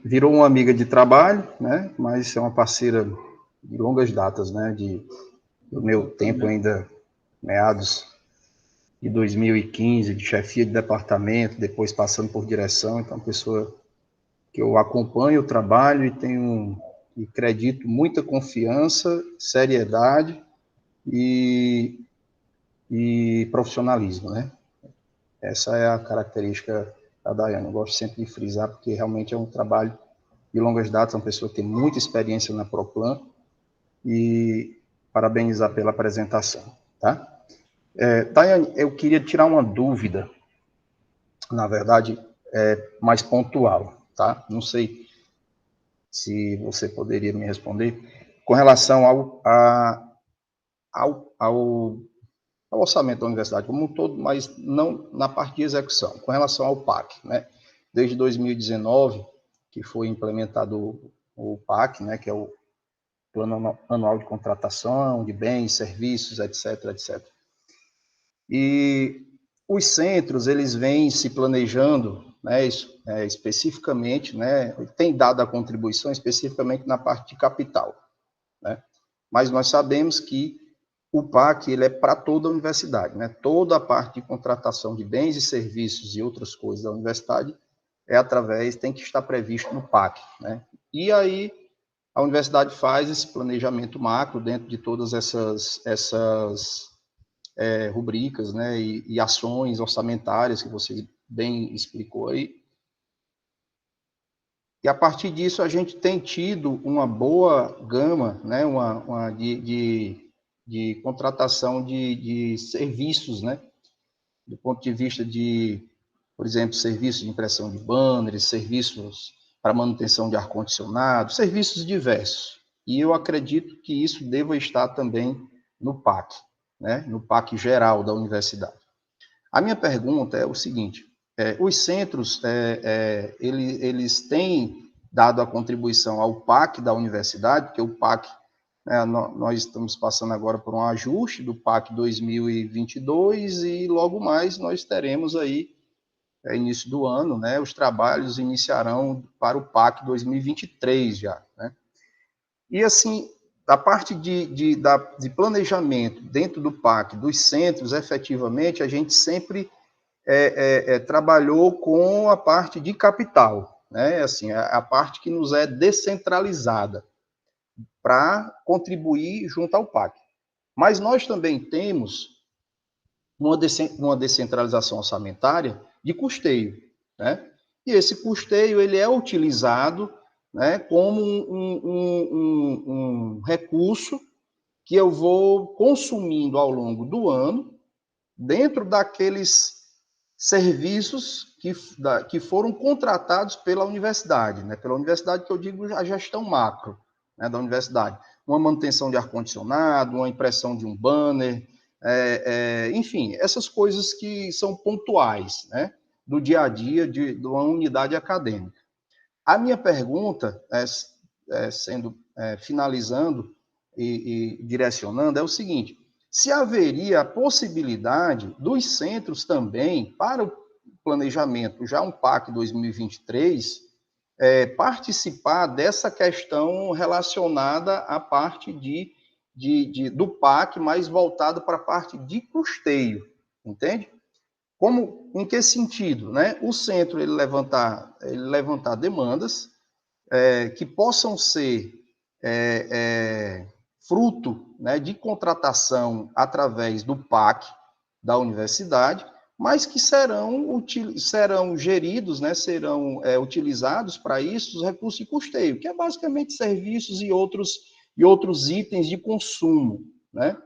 virou uma amiga de trabalho, né, mas é uma parceira de longas datas, né, do meu tempo ainda, meados de 2015, de chefia de departamento, depois passando por direção. Então, uma pessoa que eu acompanho o trabalho e tenho, e acredito, muita confiança, seriedade e profissionalismo, né? Essa é a característica da Daiane. Eu gosto sempre de frisar, porque realmente é um trabalho de longas datas, uma pessoa que tem muita experiência na Proplan, e parabenizar pela apresentação, tá? Daiane, eu queria tirar uma dúvida, na verdade, mais pontual, tá? Não sei se você poderia me responder, com relação ao orçamento da universidade como um todo, mas não na parte de execução, com relação ao PAC, né? Desde 2019, que foi implementado o PAC, né, que é o Plano Anual de Contratação de Bens, Serviços, etc., etc. E os centros, eles vêm se planejando, né, especificamente, né, tem dado a contribuição especificamente na parte de capital, né? mas nós sabemos que o PAC ele é para toda a universidade, né? Toda a parte de contratação de bens e serviços e outras coisas da universidade tem que estar previsto no PAC, né? E aí a universidade faz esse planejamento macro dentro de todas essas rubricas, né? E ações orçamentárias que você bem explicou aí. E a partir disso a gente tem tido uma boa gama, né? De contratação de serviços, né? Do ponto de vista de, por exemplo, serviços de impressão de banners, serviços para manutenção de ar-condicionado, serviços diversos. E eu acredito que isso deva estar também no PAC, né? No PAC geral da universidade. A minha pergunta é o seguinte, os centros, eles têm dado a contribuição ao PAC da universidade, porque o PAC, nós estamos passando agora por um ajuste do PAC 2022 e logo mais nós teremos aí, início do ano, né, os trabalhos iniciarão para o PAC 2023 já, né? E assim, da parte de planejamento dentro do PAC, dos centros, efetivamente, a gente sempre trabalhou com a parte de capital, né? Assim, a parte que nos é descentralizada, para contribuir junto ao PAC. Mas nós também temos uma descentralização orçamentária de custeio, né? E esse custeio ele é utilizado, né, como um recurso que eu vou consumindo ao longo do ano, dentro daqueles serviços que foram contratados pela universidade, né? Pela universidade que eu digo a gestão macro, né, da universidade. Uma manutenção de ar-condicionado, uma impressão de um banner, enfim, essas coisas que são pontuais, né, do dia a dia de uma unidade acadêmica. A minha pergunta, finalizando e direcionando, é o seguinte: se haveria a possibilidade dos centros também, para o planejamento, já um PAC 2023, participar dessa questão relacionada à parte do PAC, mais voltado para a parte de custeio, entende? Em que sentido, né? O centro ele levantar demandas que possam ser fruto, né, de contratação através do PAC da universidade, mas que serão geridos, né, serão utilizados para isso os recursos de custeio, que é basicamente serviços e outros itens de consumo, né?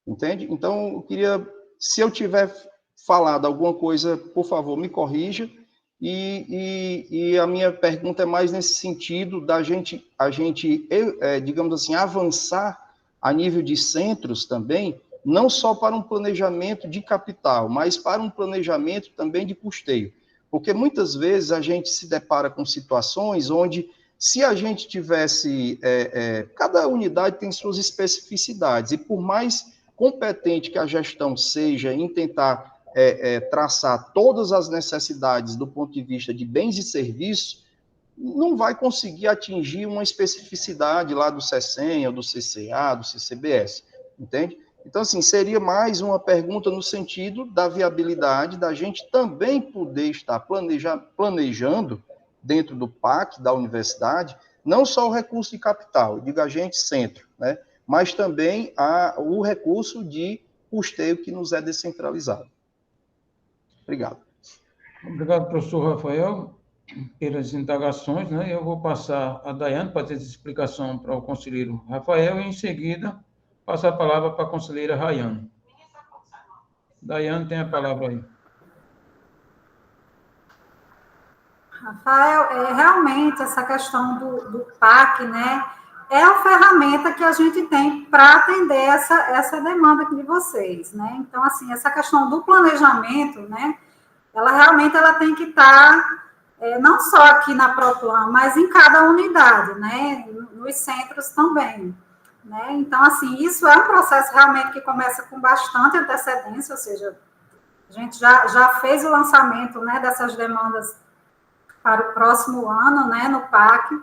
Entende? Então, eu queria, se eu tiver falado alguma coisa, por favor, me corrija, e a minha pergunta é mais nesse sentido da gente digamos assim, avançar a nível de centros também, não só para um planejamento de capital, mas para um planejamento também de custeio. Porque muitas vezes a gente se depara com situações onde, se a gente tivesse... cada unidade tem suas especificidades, e por mais competente que a gestão seja em tentar traçar todas as necessidades do ponto de vista de bens e serviços, não vai conseguir atingir uma especificidade lá do CECEM, ou do CCA, do CCBS, entende? Então, assim, seria mais uma pergunta no sentido da viabilidade da gente também poder estar planejando dentro do PAC da universidade, não só o recurso de capital, digo a gente centro, né, mas também o recurso de custeio que nos é descentralizado. Obrigado. Obrigado, professor Rafael, pelas indagações, né? Eu vou passar a Daiane para ter essa explicação para o conselheiro Rafael, e em seguida passar a palavra para a conselheira Rayane. Daiane, tem a palavra aí. Rafael, realmente essa questão do PAC, né, é a ferramenta que a gente tem para atender essa demanda aqui de vocês, né? Então, assim, essa questão do planejamento, né, ela realmente tem que estar não só aqui na ProPlan, mas em cada unidade, né, nos centros também, né? Então, assim, isso é um processo realmente que começa com bastante antecedência, ou seja, a gente já fez o lançamento, né, dessas demandas para o próximo ano, né, no PAC,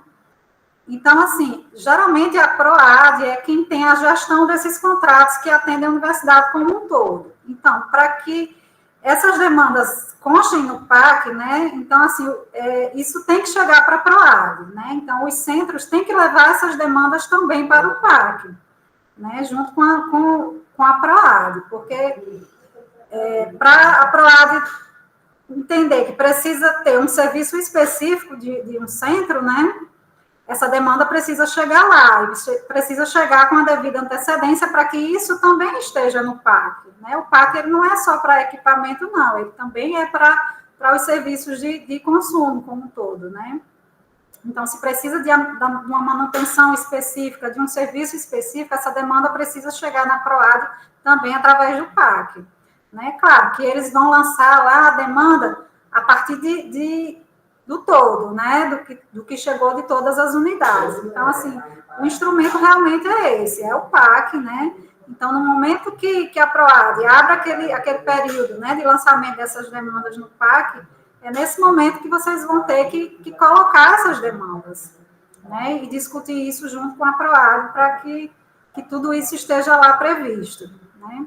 Então, assim, geralmente a PROAD é quem tem a gestão desses contratos que atendem a universidade como um todo. Então, para que essas demandas constem no PAC, né? Então, assim, isso tem que chegar para a PROAD, né? Então, os centros têm que levar essas demandas também para o PAC, né? Junto com a PROAD, porque para a PROAD entender que precisa ter um serviço específico de um centro, né? Essa demanda precisa chegar lá, precisa chegar com a devida antecedência para que isso também esteja no PAC, né? O PAC ele não é só para equipamento, não, ele também é para os serviços de consumo como um todo, né? Então, se precisa de uma manutenção específica, de um serviço específico, essa demanda precisa chegar na PROAD também através do PAC, né? Claro que eles vão lançar lá a demanda a partir do todo, né, do que chegou de todas as unidades. Então, assim, o instrumento realmente é esse, é o PAC, né? Então, no momento que a PROAD abre aquele período, né, de lançamento dessas demandas no PAC, é nesse momento que vocês vão ter que colocar essas demandas, né, e discutir isso junto com a PROAD para que tudo isso esteja lá previsto, né?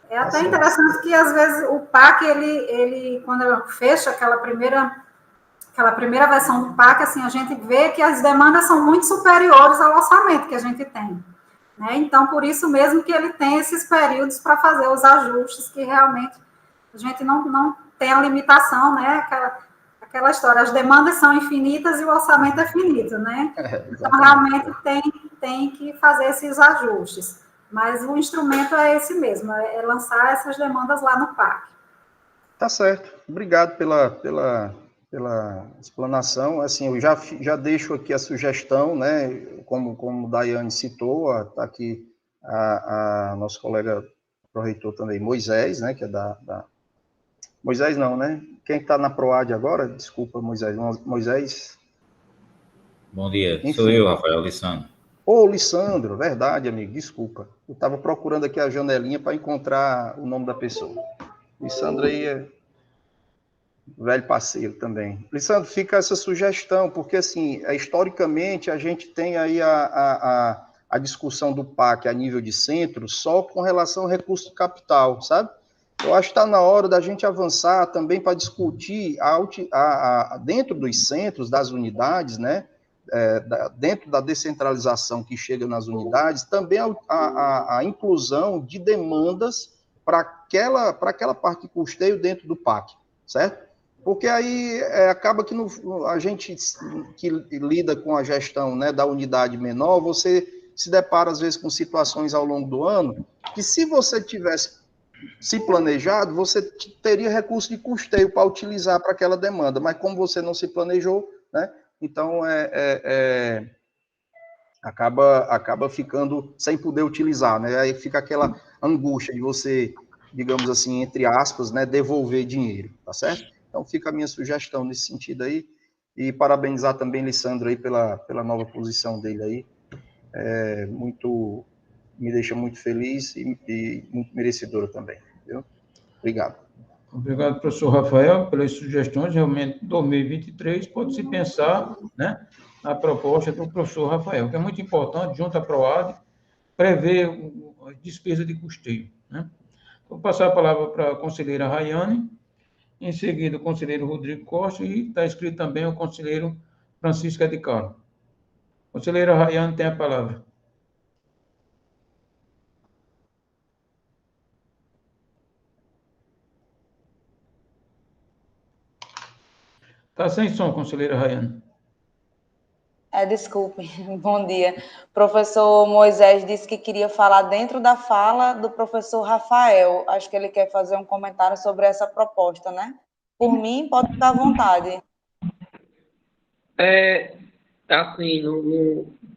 É até interessante que, às vezes, o PAC, ele quando fecha aquela primeira versão do PAC, assim, a gente vê que as demandas são muito superiores ao orçamento que a gente tem, né? Então, por isso mesmo que ele tem esses períodos para fazer os ajustes, que realmente a gente não tem a limitação, né? Aquela história, as demandas são infinitas e o orçamento é finito, né? Então, realmente tem que fazer esses ajustes. Mas o instrumento é esse mesmo, é lançar essas demandas lá no PAC. Tá certo. Obrigado pela explanação. Assim, eu já deixo aqui a sugestão, né? Como o Daiane citou, está aqui a nosso colega pró-reitor também, Moisés, né? Que é da... Moisés não, né? Quem está na PROAD agora? Desculpa, Moisés. Moisés? Bom dia, Enfim. Sou eu, Rafael Lissandro. Ô, Lissandro, verdade, amigo, desculpa. Eu estava procurando aqui a janelinha para encontrar o nome da pessoa. Lissandro aí é velho parceiro também. Lissandro, fica essa sugestão, porque, assim, historicamente, a gente tem aí a discussão do PAC a nível de centro só com relação ao recurso de capital, sabe? Eu acho que está na hora da gente avançar também para discutir dentro dos centros, das unidades, né? Dentro da descentralização que chega nas unidades, também a inclusão de demandas para aquela parte de custeio dentro do PAC, certo? Porque aí acaba que a gente que lida com a gestão, né, da unidade menor, você se depara às vezes com situações ao longo do ano que, se você tivesse se planejado, você teria recurso de custeio para utilizar para aquela demanda, mas como você não se planejou, né? Então, acaba ficando sem poder utilizar, né? Aí fica aquela angústia de você, digamos assim, entre aspas, né, devolver dinheiro, tá certo? Então, fica a minha sugestão nesse sentido aí, e parabenizar também Lissandro aí pela nova posição dele aí, me deixa muito feliz e muito merecedora também, viu? Obrigado. Obrigado, professor Rafael, pelas sugestões. Realmente, 2023, pode-se pensar, né, na proposta do professor Rafael, que é muito importante, junto à PROAD, prever a despesa de custeio, né? Vou passar a palavra para a conselheira Rayane, em seguida o conselheiro Rodrigo Costa, e está escrito também o conselheiro Francisco de Carlos. Conselheira Rayane tem a palavra. Está sem som, conselheira Rayane. Desculpe, bom dia. O professor Moisés disse que queria falar dentro da fala do professor Rafael. Acho que ele quer fazer um comentário sobre essa proposta, né? Por mim, pode ficar à vontade. Assim,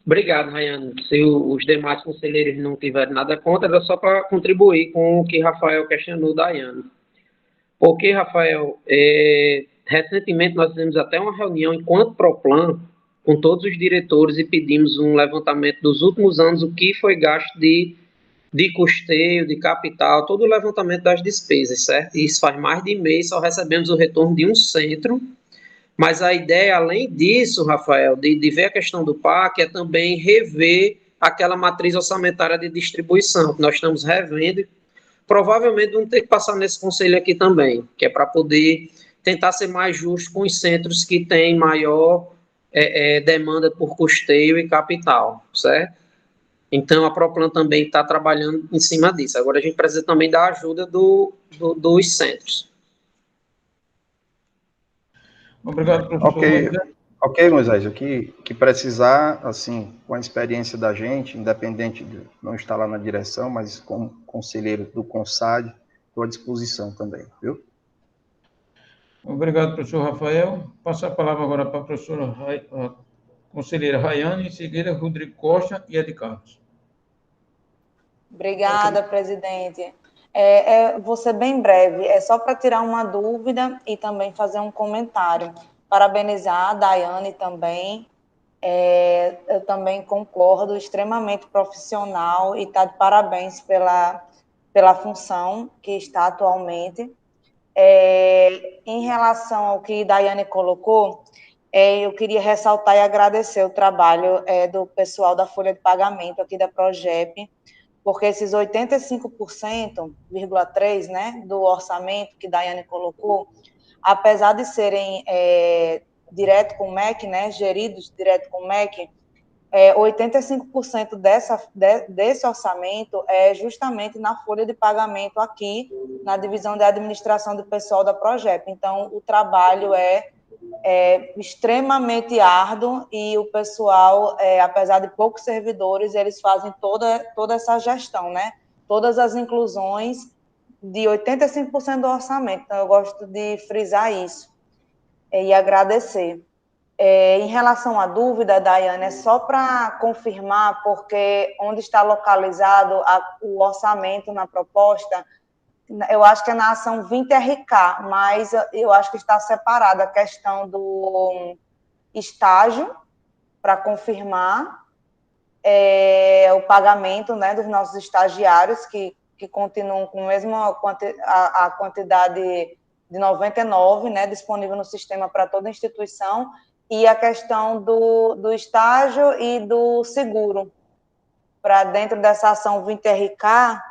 obrigado, Rayane. Se os demais conselheiros não tiverem nada contra, era só para contribuir com o que Rafael questionou da Daiane. Porque, Rafael, recentemente nós fizemos até uma reunião enquanto PROPLAN com todos os diretores e pedimos um levantamento dos últimos anos, o que foi gasto de custeio, de capital, todo o levantamento das despesas, certo? E isso faz mais de mês, só recebemos o retorno de um centro, Mas a ideia, além disso, Rafael, de ver a questão do PAC, é também rever aquela matriz orçamentária de distribuição, que nós estamos revendo, e provavelmente vamos ter que passar nesse conselho aqui também, que é para poder tentar ser mais justo com os centros que têm maior demanda por custeio e capital, certo? Então, a Proplan também está trabalhando em cima disso. Agora, a gente precisa também da ajuda dos centros. Obrigado, professor. Ok, Moisés, o que precisar, assim, com a experiência da gente, independente de não estar lá na direção, mas como conselheiro do CONSAD, estou à disposição também, viu? Obrigado, professor Rafael. Passo a palavra agora para a professora conselheira Rayane, em seguida Rodrigo Costa e Ed Carlos. Obrigada, presidente. Vou ser bem breve, é só para tirar uma dúvida e também fazer um comentário. Parabenizar a Daiane também, eu também concordo, extremamente profissional e está de parabéns pela função que está atualmente. Em relação ao que Daiane colocou, eu queria ressaltar e agradecer o trabalho do pessoal da folha de pagamento aqui da Progep, porque esses 85,3%, né, do orçamento que Daiane colocou, apesar de serem direto com o MEC, né, geridos direto com o MEC, 85% desse orçamento é justamente na folha de pagamento aqui, na divisão de administração do pessoal da Progep. Então, o trabalho é extremamente árduo e o pessoal, apesar de poucos servidores, eles fazem toda essa gestão, né? Todas as inclusões de 85% do orçamento. Então, eu gosto de frisar isso e agradecer. Em relação à dúvida, Daiane, é só para confirmar, porque onde está localizado o orçamento na proposta, eu acho que é na ação 20RK, mas eu acho que está separada a questão do estágio, para confirmar o pagamento, né, dos nossos estagiários, que continuam com a mesma a quantidade de 99, né, disponível no sistema para toda instituição, e a questão do estágio e do seguro, para dentro dessa ação 20RK,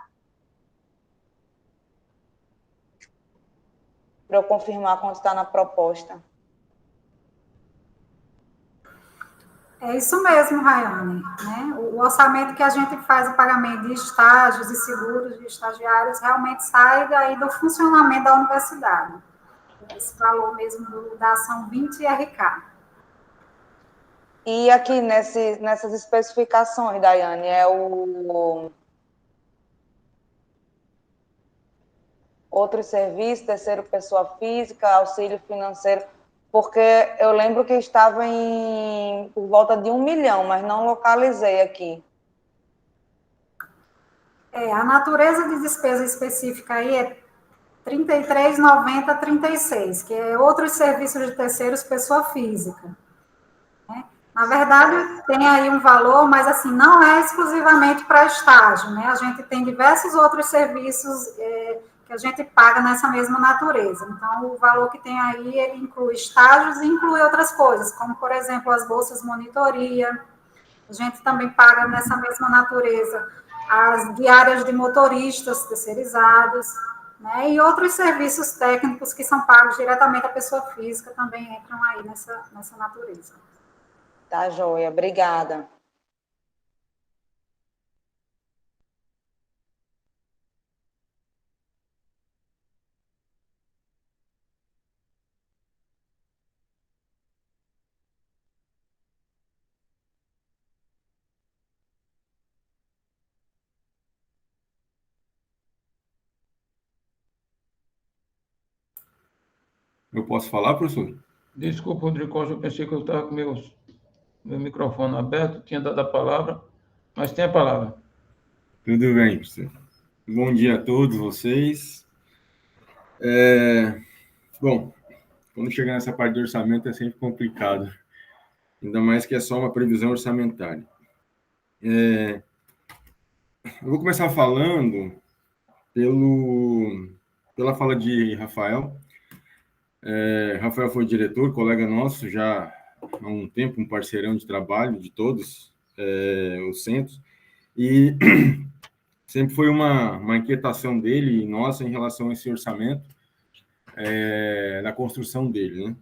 para eu confirmar quanto está na proposta. É isso mesmo, Rayane, né? O orçamento que a gente faz o pagamento de estágios e seguros de estagiários realmente sai daí do funcionamento da universidade. Esse valor mesmo da ação 20RK. E aqui nessas especificações, Daiane, o outro serviço, terceiro pessoa física, auxílio financeiro, porque eu lembro que estava por volta de 1 milhão, mas não localizei aqui. A natureza de despesa específica aí é 33,90,36, que é outros serviços de terceiros pessoa física. Né? Na verdade, tem aí um valor, mas assim, não é exclusivamente para estágio, né? A gente tem diversos outros serviços que a gente paga nessa mesma natureza. Então, o valor que tem aí, ele inclui estágios e inclui outras coisas, como, por exemplo, as bolsas monitoria. A gente também paga nessa mesma natureza as diárias de motoristas terceirizados, né? E outros serviços técnicos que são pagos diretamente à pessoa física também entram aí nessa natureza. Tá, joia. Obrigada. Eu posso falar, professor? Desculpa, Rodrigo Costa, eu pensei que eu estava com meu microfone aberto, tinha dado a palavra, mas tem a palavra. Tudo bem, professor. Bom dia a todos vocês. Bom, quando chegar nessa parte do orçamento é sempre complicado, ainda mais que é só uma previsão orçamentária. Eu vou começar falando pela fala de Rafael. Rafael foi diretor, colega nosso já há um tempo, um parceirão de trabalho de todos os centros, e sempre foi uma inquietação dele e nossa em relação a esse orçamento na construção dele, né?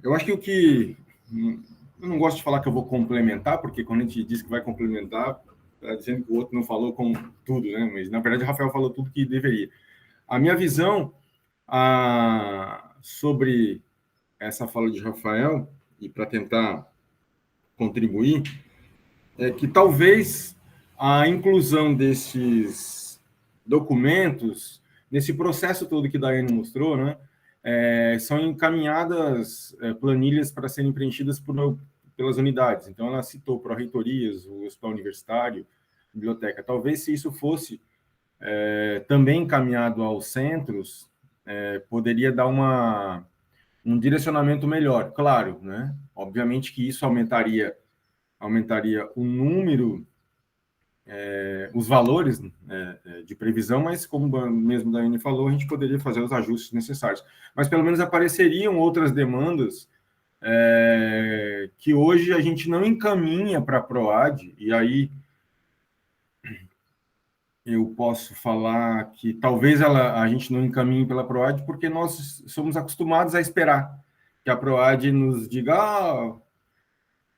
Eu acho que eu não gosto de falar que eu vou complementar, porque quando a gente diz que vai complementar, está dizendo que o outro não falou com tudo, né? Mas, na verdade, o Rafael falou tudo que deveria. A minha visão sobre essa fala de Rafael, e para tentar contribuir, é que talvez a inclusão desses documentos, nesse processo todo que a Daiane mostrou, né, são encaminhadas planilhas para serem preenchidas pelas unidades. Então, ela citou pró-reitorias, o hospital universitário, biblioteca. Talvez, se isso fosse também encaminhado aos centros, poderia dar um direcionamento melhor. Claro, né? Obviamente que isso aumentaria o número, os valores de previsão, mas como mesmo a Daiane falou, a gente poderia fazer os ajustes necessários. Mas pelo menos apareceriam outras demandas que hoje a gente não encaminha para a PROAD, e aí eu posso falar que talvez a gente não encaminhe pela PROAD porque nós somos acostumados a esperar que a PROAD nos diga,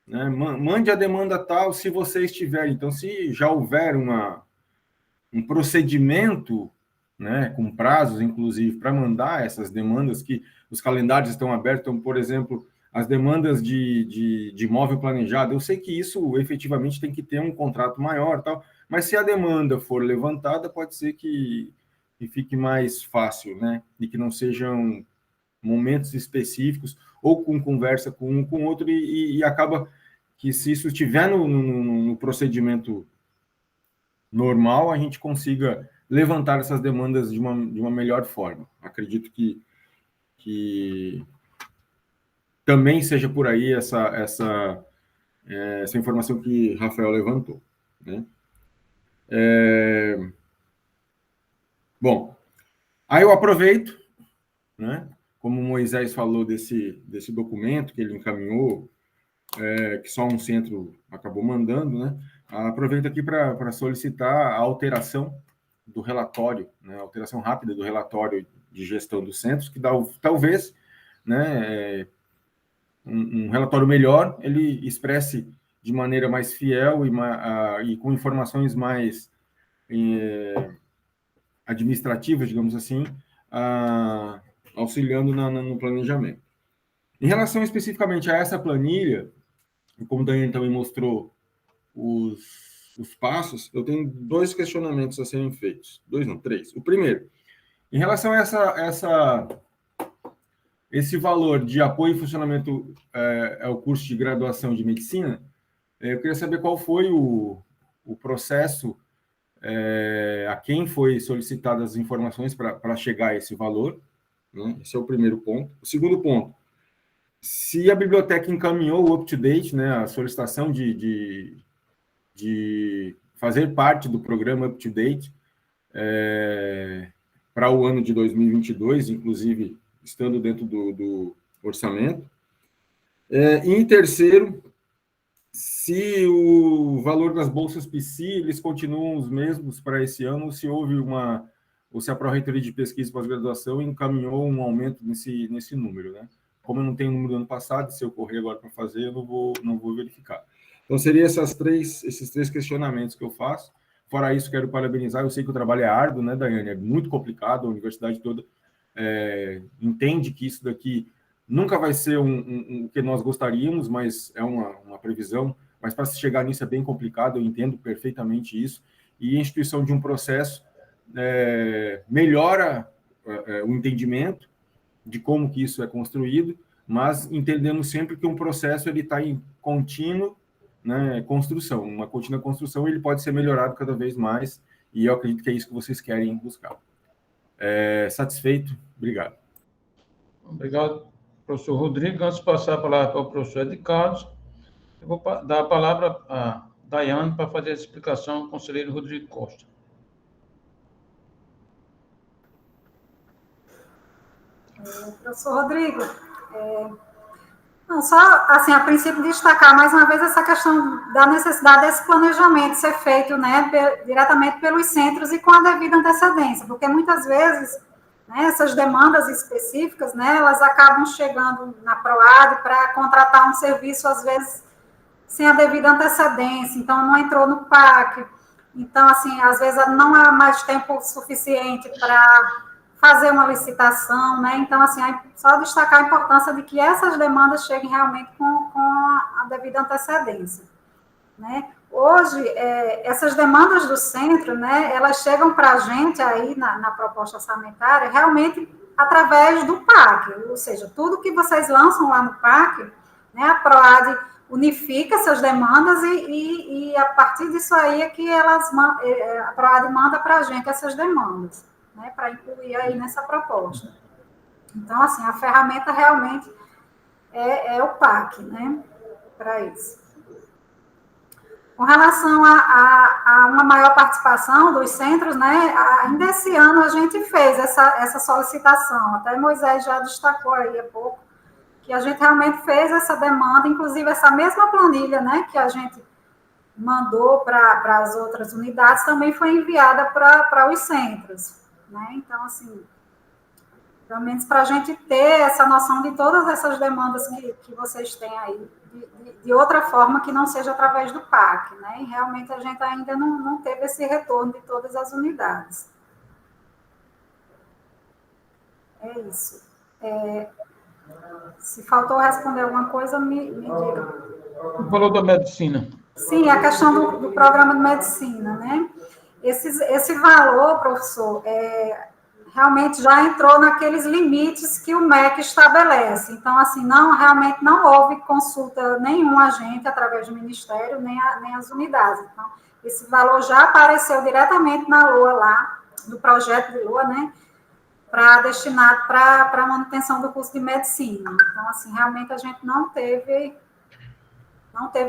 né, mande a demanda tal se vocês tiverem. Então, se já houver um procedimento, né, com prazos, inclusive, para mandar essas demandas, que os calendários estão abertos, então, por exemplo, as demandas de imóvel planejado, eu sei que isso efetivamente tem que ter um contrato maior, tal, mas se a demanda for levantada, pode ser que fique mais fácil, né, e que não sejam momentos específicos, ou com conversa com um com o outro, e acaba que, se isso estiver no procedimento normal, a gente consiga levantar essas demandas de uma melhor forma. Acredito que também seja por aí essa informação que Rafael levantou, né? Bom, aí eu aproveito, né, como o Moisés falou desse documento que ele encaminhou, que só um centro acabou mandando, né? Aproveito aqui para solicitar a alteração do relatório, né, a alteração rápida do relatório de gestão dos centros, que talvez, né, um relatório melhor, ele expresse de maneira mais fiel e com informações mais administrativas, digamos assim, auxiliando no planejamento. Em relação especificamente a essa planilha, como o Daniel também mostrou os passos, eu tenho 2 questionamentos a serem feitos. 2 não, 3. O primeiro, em relação a esse valor de apoio e funcionamento ao curso de graduação de medicina, eu queria saber qual foi o processo, a quem foi solicitadas as informações para chegar a esse valor, né? Esse é o primeiro ponto. O segundo ponto, se a biblioteca encaminhou o up-to-date, né, a solicitação de fazer parte do programa up-to-date para o ano de 2022, inclusive estando dentro do orçamento. E em terceiro, se o valor das bolsas PSI, eles continuam os mesmos para esse ano, se houve ou se a Pró-Reitoria de Pesquisa e Pós-Graduação encaminhou um aumento nesse número, né? Como eu não tenho o número do ano passado, se eu correr agora para fazer, eu não vou verificar. Então, seriam esses três questionamentos que eu faço. Fora isso, quero parabenizar. Eu sei que o trabalho é árduo, né, Daiane? É muito complicado, a universidade toda entende que isso daqui nunca vai ser o que nós gostaríamos, mas é uma previsão. Mas para se chegar nisso é bem complicado, eu entendo perfeitamente isso. E a instituição de um processo melhora o entendimento de como que isso é construído, mas entendemos sempre que um processo ele está em contínuo, né, construção. Uma contínua construção, ele pode ser melhorado cada vez mais, e eu acredito que é isso que vocês querem buscar. Satisfeito? Obrigado. Obrigado, professor Rodrigo. Antes de passar a palavra para o professor Ed Carlos, eu vou dar a palavra a Daiane para fazer a explicação ao conselheiro Rodrigo Costa. Professor Rodrigo, não, só, assim, a princípio, destacar mais uma vez essa questão da necessidade desse planejamento ser feito, né, diretamente pelos centros e com a devida antecedência, porque muitas vezes, né, essas demandas específicas, né, elas acabam chegando na PROAD para contratar um serviço, às vezes, sem a devida antecedência, então não entrou no PAC, então, assim, às vezes não há mais tempo suficiente para fazer uma licitação, né? Então, assim, só destacar a importância de que essas demandas cheguem realmente com a devida antecedência, né? Hoje, essas demandas do centro, né, elas chegam para a gente aí na proposta orçamentária realmente através do PAC, ou seja, tudo que vocês lançam lá no PAC, né, a PROAD unifica essas demandas e a partir disso aí é que a PROAD manda para a gente essas demandas, né, para incluir aí nessa proposta. Então, assim, a ferramenta realmente é o PAC, né, para isso. Com relação a uma maior participação dos centros, né, ainda esse ano a gente fez essa solicitação, até Moisés já destacou aí há pouco, que a gente realmente fez essa demanda, inclusive essa mesma planilha, né, que a gente mandou para as outras unidades, também foi enviada para os centros, né, então, assim, pelo menos para a gente ter essa noção de todas essas demandas que vocês têm aí, de outra forma que não seja através do PAC, né, e realmente a gente ainda não teve esse retorno de todas as unidades. É isso. Se faltou responder alguma coisa, me diga. Falou da medicina. Sim, a questão do programa de medicina, né? Esse valor, professor, realmente já entrou naqueles limites que o MEC estabelece. Então, assim, realmente não houve consulta nenhum agente através do Ministério, nem as unidades. Então, esse valor já apareceu diretamente na LOA lá, do projeto de LOA, né? Destinado para a manutenção do curso de medicina. Então, assim, realmente a gente não teve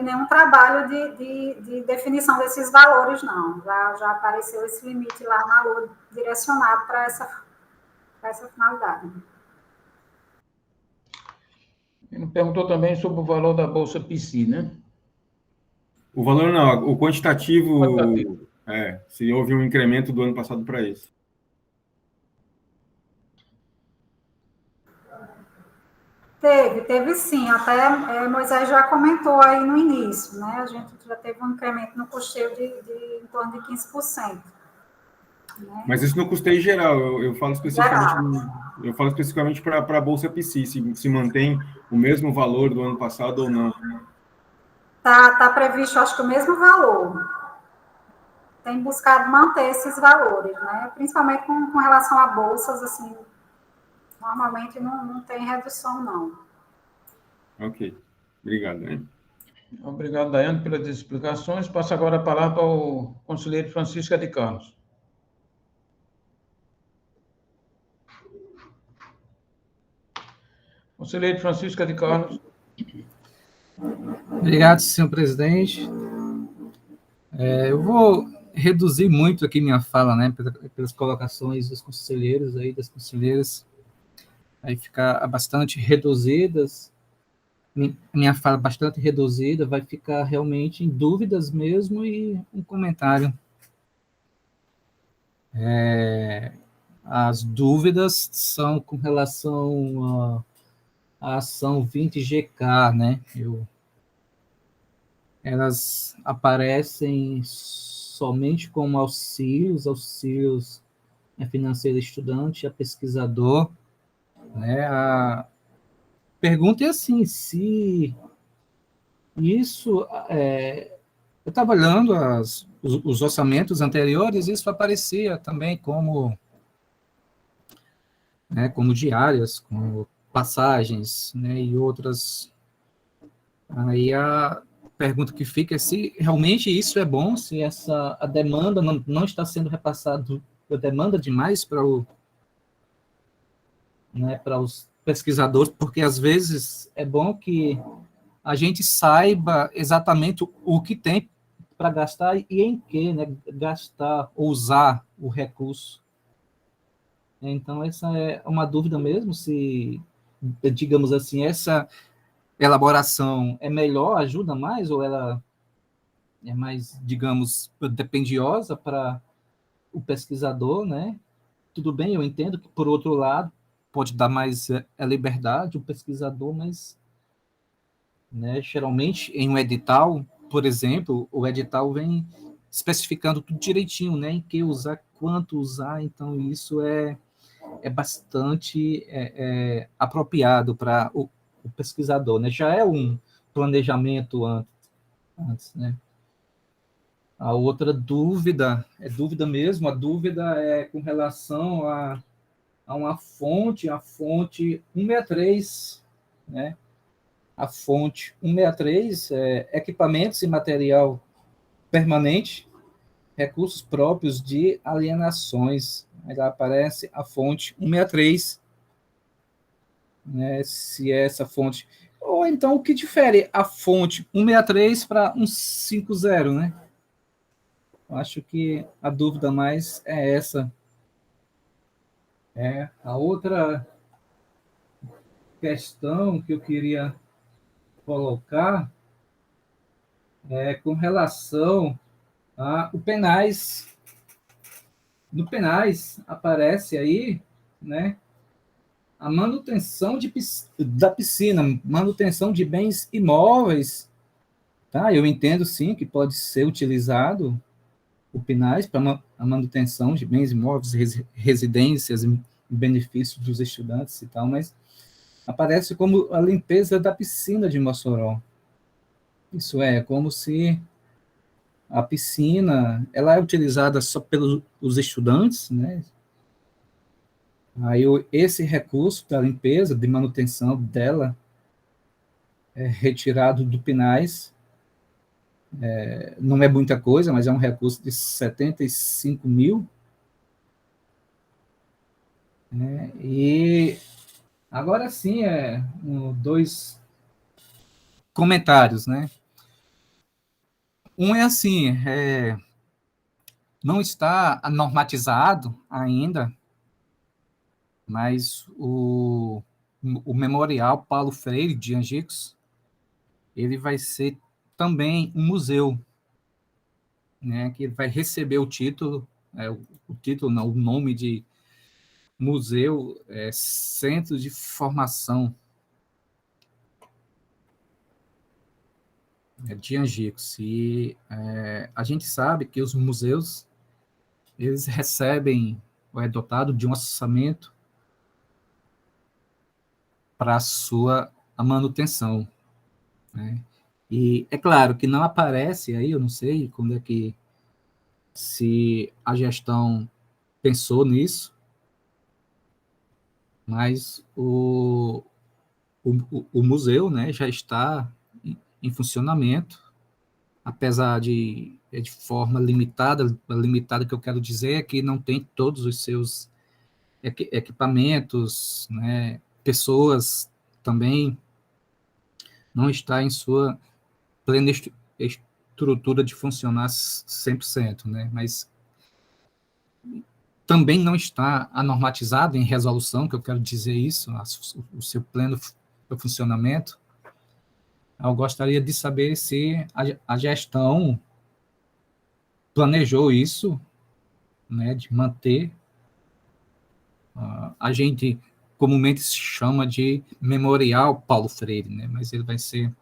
nenhum trabalho de definição desses valores, não. Já apareceu esse limite lá na LOA direcionado para essa finalidade. Ele perguntou também sobre o valor da Bolsa PC, né? O valor não, o quantitativo, se houve um incremento do ano passado para isso. Teve sim, até Moisés já comentou aí no início, né? A gente já teve um incremento no custeio de em torno de 15%. Né? Mas isso no custeio geral, eu falo especificamente para a Bolsa PC, se mantém o mesmo valor do ano passado ou não. Tá previsto, acho que o mesmo valor. Tem buscado manter esses valores, né? Principalmente com relação a bolsas, assim, normalmente não tem redução, não. Ok. Obrigado, Daiane. Obrigado, Daiane, pelas explicações. Passo agora a palavra ao conselheiro Francisca de Carlos. Conselheiro Francisca de Carlos. Obrigado, senhor presidente. Eu vou reduzir muito aqui minha fala, né, pelas colocações dos conselheiros aí, das conselheiras, aí ficar bastante reduzidas, minha fala bastante reduzida, vai ficar realmente em dúvidas mesmo e um comentário. As dúvidas são com relação à ação 20GK, né, elas aparecem somente como auxílios financeiro estudante, a pesquisador, né? A pergunta é assim, se isso, eu estava olhando os orçamentos anteriores, isso aparecia também como diárias, como passagens, né, e outras. Aí a pergunta que fica é se realmente isso é bom, se a demanda não está sendo repassada, a demanda demais para os pesquisadores, porque às vezes é bom que a gente saiba exatamente o que tem para gastar e em que, né, gastar, usar o recurso. Então, essa é uma dúvida mesmo, se, digamos assim, essa elaboração é melhor, ajuda mais, ou ela é mais, digamos, dependiosa para o pesquisador, né? Tudo bem, eu entendo que, por outro lado, pode dar mais liberdade o pesquisador, mas, né, geralmente, em um edital, por exemplo, o edital vem especificando tudo direitinho, né? Em que usar, quanto usar, então isso é bastante apropriado para o pesquisador, né? Já é um planejamento antes, né? A outra dúvida, é dúvida mesmo, a dúvida é com relação a uma fonte, a fonte 163, né? A fonte 163 é equipamentos e material permanente, recursos próprios de alienações. Aí lá aparece a fonte 163, né? Se é essa fonte. Ou então, o que difere a fonte 163 para 150, né? Eu acho que a dúvida mais é essa. A outra questão que eu queria colocar é com relação ao penais. No penais aparece aí, né, a manutenção da piscina, manutenção de bens imóveis, tá? Eu entendo sim que pode ser utilizado o PNAES para a manutenção de bens imóveis, residências, benefícios dos estudantes e tal, mas aparece como a limpeza da piscina de Mossoró. Isso é como se a piscina ela é utilizada só pelos estudantes, né? Aí esse recurso da limpeza, de manutenção dela, é retirado do PNAES. Não é muita coisa, mas é um recurso de 75 mil. Né? E agora sim, dois comentários, né? Um é assim, não está normatizado ainda, mas o Memorial Paulo Freire de Angicos, ele vai ser também um museu, né, que vai receber o título, o nome de Museu Centro de Formação de Angicos. E a gente sabe que os museus, eles recebem, ou é dotado de um orçamento para a manutenção, né? E é claro que não aparece aí, eu não sei quando é que, se a gestão pensou nisso, mas o museu, né, já está em funcionamento, apesar de forma limitada que eu quero dizer é que não tem todos os seus equipamentos, né, pessoas também, não está em sua plena estrutura de funcionar 100%, né, mas também não está anormatizado em resolução, que eu quero dizer isso, o seu pleno funcionamento. Eu gostaria de saber se a gestão planejou isso, né, de manter, a gente comumente se chama de Memorial Paulo Freire, né, mas ele vai ser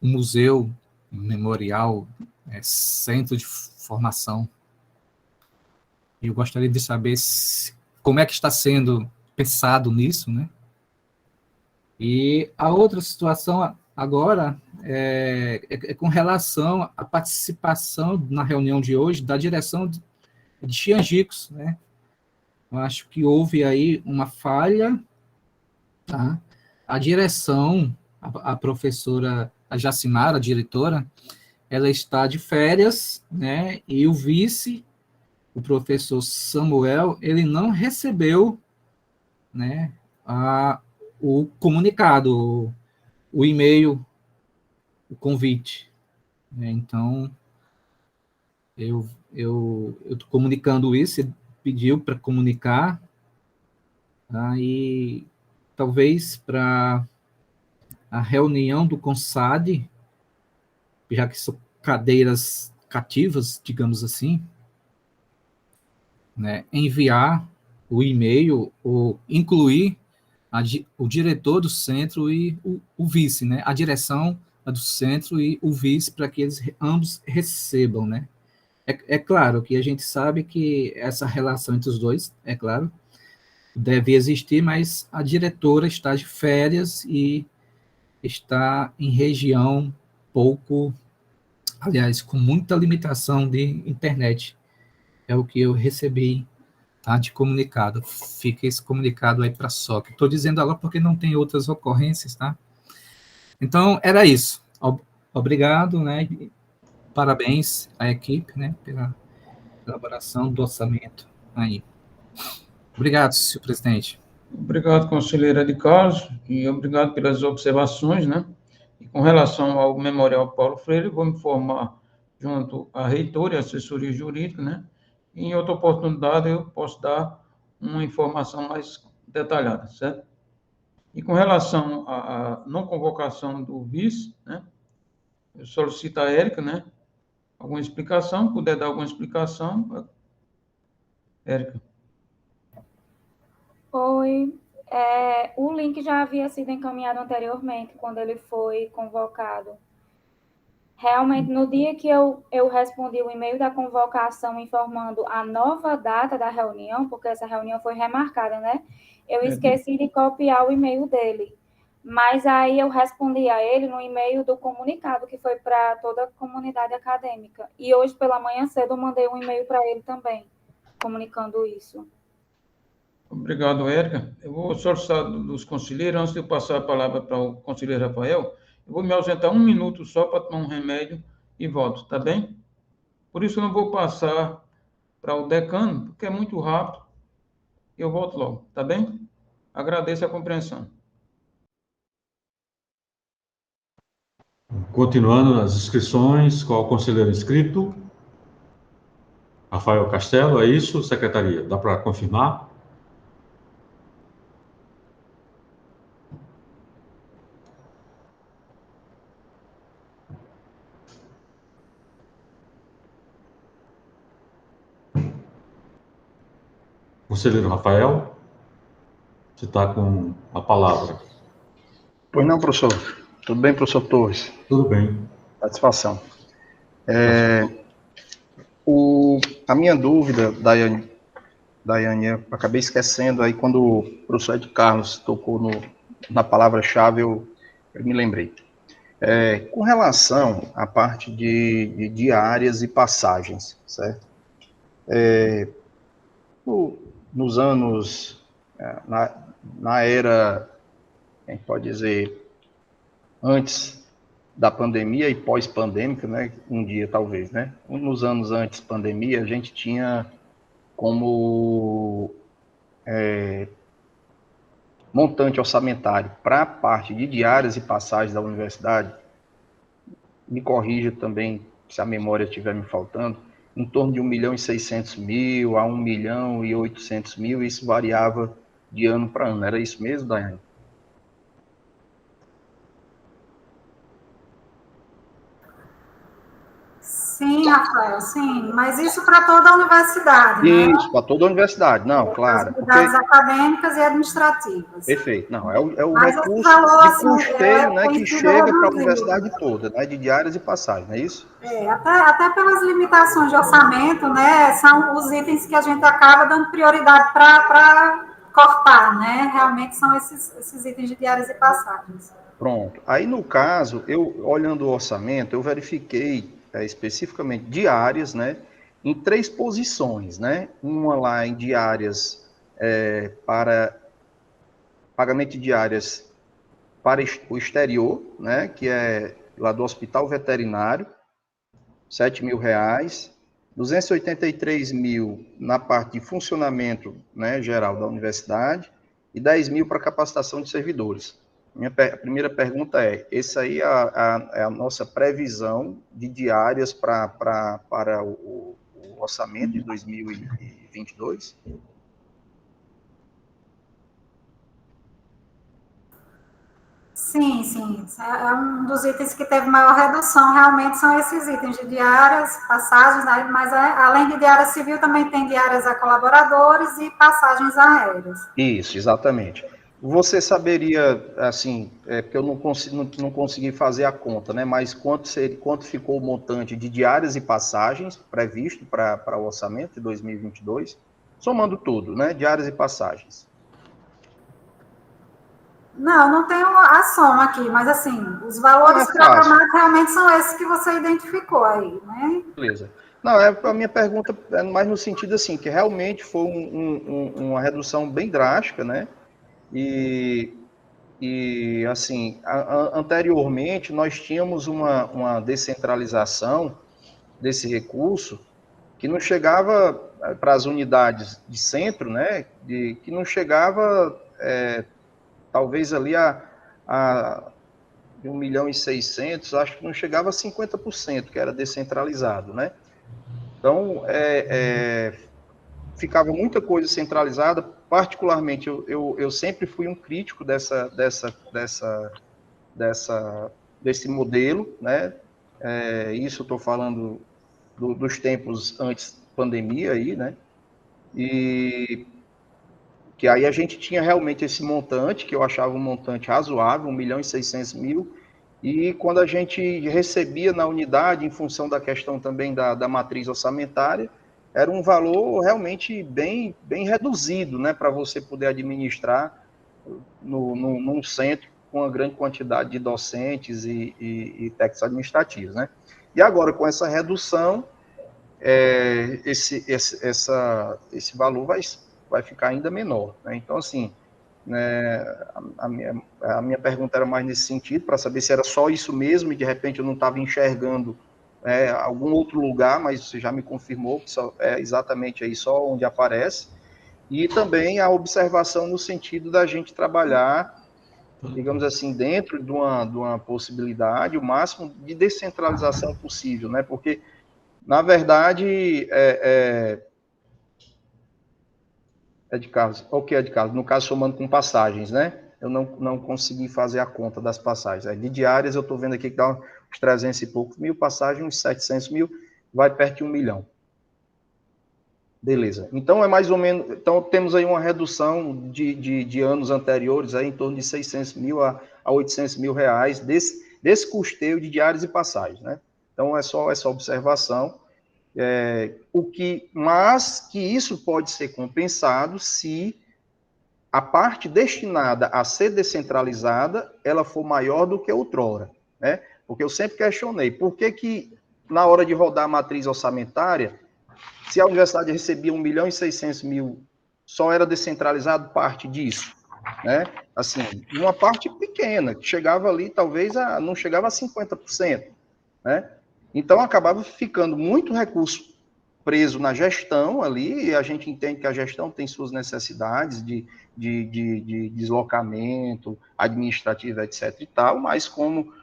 um museu, um memorial, centro de formação. E eu gostaria de saber como é que está sendo pensado nisso, né? E a outra situação agora é com relação à participação na reunião de hoje da direção de Angicos, né? Eu acho que houve aí uma falha, tá? A direção, a professora a Jacimara, a diretora, ela está de férias, né? E o vice, o professor Samuel, ele não recebeu, né, o comunicado, o e-mail, o convite, né? Então, eu estou comunicando isso, pediu para comunicar, e talvez para a reunião do CONSAD, já que são cadeiras cativas, digamos assim, né, enviar o e-mail ou incluir o diretor do centro e o vice, né, a direção do centro e o vice, para que eles ambos recebam, né. É claro que a gente sabe que essa relação entre os dois, é claro, deve existir, mas a diretora está de férias e está em região pouco, aliás, com muita limitação de internet. É o que eu recebi, tá, de comunicado. Fica esse comunicado aí para a SOC. Estou dizendo agora porque não tem outras ocorrências, tá? Então, era isso. Obrigado, né? Parabéns à equipe, né, pela elaboração do orçamento aí. Obrigado, senhor presidente. Obrigado, conselheira de Carlos, e obrigado pelas observações, né? E com relação ao Memorial Paulo Freire, vou me informar junto à reitora e à assessoria jurídica, né? E em outra oportunidade eu posso dar uma informação mais detalhada, certo? E com relação à não convocação do vice, né? Eu solicito a Érica, né? Alguma explicação, puder dar alguma explicação, Érica. Oi, o link já havia sido encaminhado anteriormente, quando ele foi convocado. Realmente, no dia que eu respondi o e-mail da convocação informando a nova data da reunião, porque essa reunião foi remarcada, né? Eu esqueci de copiar o e-mail dele. Mas aí eu respondi a ele no e-mail do comunicado, que foi para toda a comunidade acadêmica. E hoje, pela manhã cedo, eu mandei um e-mail para ele também, comunicando isso. Obrigado, Érica. Eu vou solicitar dos conselheiros, antes de eu passar a palavra para o conselheiro Rafael, eu vou me ausentar 1 minuto só para tomar um remédio e volto, tá bem? Por isso eu não vou passar para o decano, porque é muito rápido, eu volto logo, tá bem? Agradeço a compreensão. Continuando nas inscrições, qual o conselheiro inscrito? Rafael Castelo, é isso, secretaria? Dá para confirmar? Conselheiro Rafael, você está com a palavra. Pois não, professor. Tudo bem, professor Torres? Tudo bem. Satisfação. A minha dúvida, Daiane, eu acabei esquecendo aí quando o professor Ed Carlos tocou na palavra-chave, eu me lembrei. Com relação à parte de diárias e passagens, certo? Nos anos, na era, a gente pode dizer, antes da pandemia e pós-pandêmica, né, um dia talvez, né, nos anos antes pandemia, a gente tinha como montante orçamentário para a parte de diárias e passagens da universidade, me corrija também se a memória estiver me faltando, em torno de 1.600.000 a 1.800.000, isso variava de ano para ano. Era isso mesmo, Daiane? Sim, Rafael, sim, mas isso para toda a universidade, né? Isso, para toda a universidade, não, claro. As unidades acadêmicas e administrativas. Perfeito, não, é o Mas recurso valor, de assim, custeio, né, que chega para a reduzido. universidade toda, né, de diárias e passagens, não é isso? Até pelas limitações de orçamento, né, são os itens que a gente acaba dando prioridade para cortar, né, realmente são esses itens de diárias e passagens. Pronto, aí no caso, eu olhando o orçamento, eu verifiquei especificamente diárias, né, em 3 posições, né, uma lá em diárias para pagamento de diárias para o exterior, né, que é lá do Hospital Veterinário, R$7.000, 283.000 na parte de funcionamento, né, geral da universidade e 10.000 para capacitação de servidores. Minha primeira pergunta essa aí é a nossa previsão de diárias para o orçamento de 2020, 2022? Sim, sim. É um dos itens que teve maior redução, realmente, são esses itens de diárias, passagens, né? Mas além de diária civil, também tem diárias a colaboradores e passagens aéreas. Isso, exatamente. Você saberia, assim, porque eu não consegui fazer a conta, né? Mas quanto ficou o montante de diárias e passagens previsto para o orçamento de 2022? Somando tudo, né? Diárias e passagens. Não tenho a soma aqui, mas assim, os valores programados realmente são esses que você identificou aí, né? Beleza. Não, a minha pergunta é mais no sentido assim, que realmente foi uma redução bem drástica, né? E assim, anteriormente nós tínhamos uma descentralização desse recurso que não chegava para as unidades de centro, né? Que não chegava, talvez ali a 1.600.000, acho que não chegava a 50%, que era descentralizado, né? Então, ficava muita coisa centralizada. Particularmente, eu sempre fui um crítico desse modelo, né? Isso eu estou falando dos tempos antes pandemia aí, né? E que aí a gente tinha realmente esse montante, que eu achava um montante razoável, 1.600.000, e quando a gente recebia na unidade, em função da questão também da matriz orçamentária, era um valor realmente bem reduzido, né, para você poder administrar num centro com uma grande quantidade de docentes e técnicos administrativos, né. E agora, com essa redução, esse valor vai ficar ainda menor, né? Então, assim, né, a minha pergunta era mais nesse sentido, para saber se era só isso mesmo, e de repente eu não estava enxergando algum outro lugar, mas você já me confirmou que só é exatamente aí só onde aparece, e também a observação no sentido da gente trabalhar, digamos assim, dentro de uma possibilidade, o máximo de descentralização possível, né? Porque, na verdade, de carros. O que é de carros? No caso, somando com passagens, né? Eu não consegui fazer a conta das passagens. De diárias, eu estou vendo aqui que dá uns 300 e poucos mil, passagens, uns 700 mil, vai perto de 1 milhão. Beleza. Então, é mais ou menos... Então, temos aí uma redução de anos anteriores, aí, em torno de 600 mil a 800 mil reais desse custeio de diárias e passagens, né? Então, é só essa observação. Mas que isso pode ser compensado se a parte destinada a ser descentralizada, ela for maior do que outrora, né? Porque eu sempre questionei, por que na hora de rodar a matriz orçamentária, se a universidade recebia 1.600.000, só era descentralizado parte disso, né? Assim, uma parte pequena, que chegava ali, talvez, não chegava a 50%, né? Então, acabava ficando muito recurso preso na gestão ali, e a gente entende que a gestão tem suas necessidades de deslocamento administrativo, etc. e tal, mas como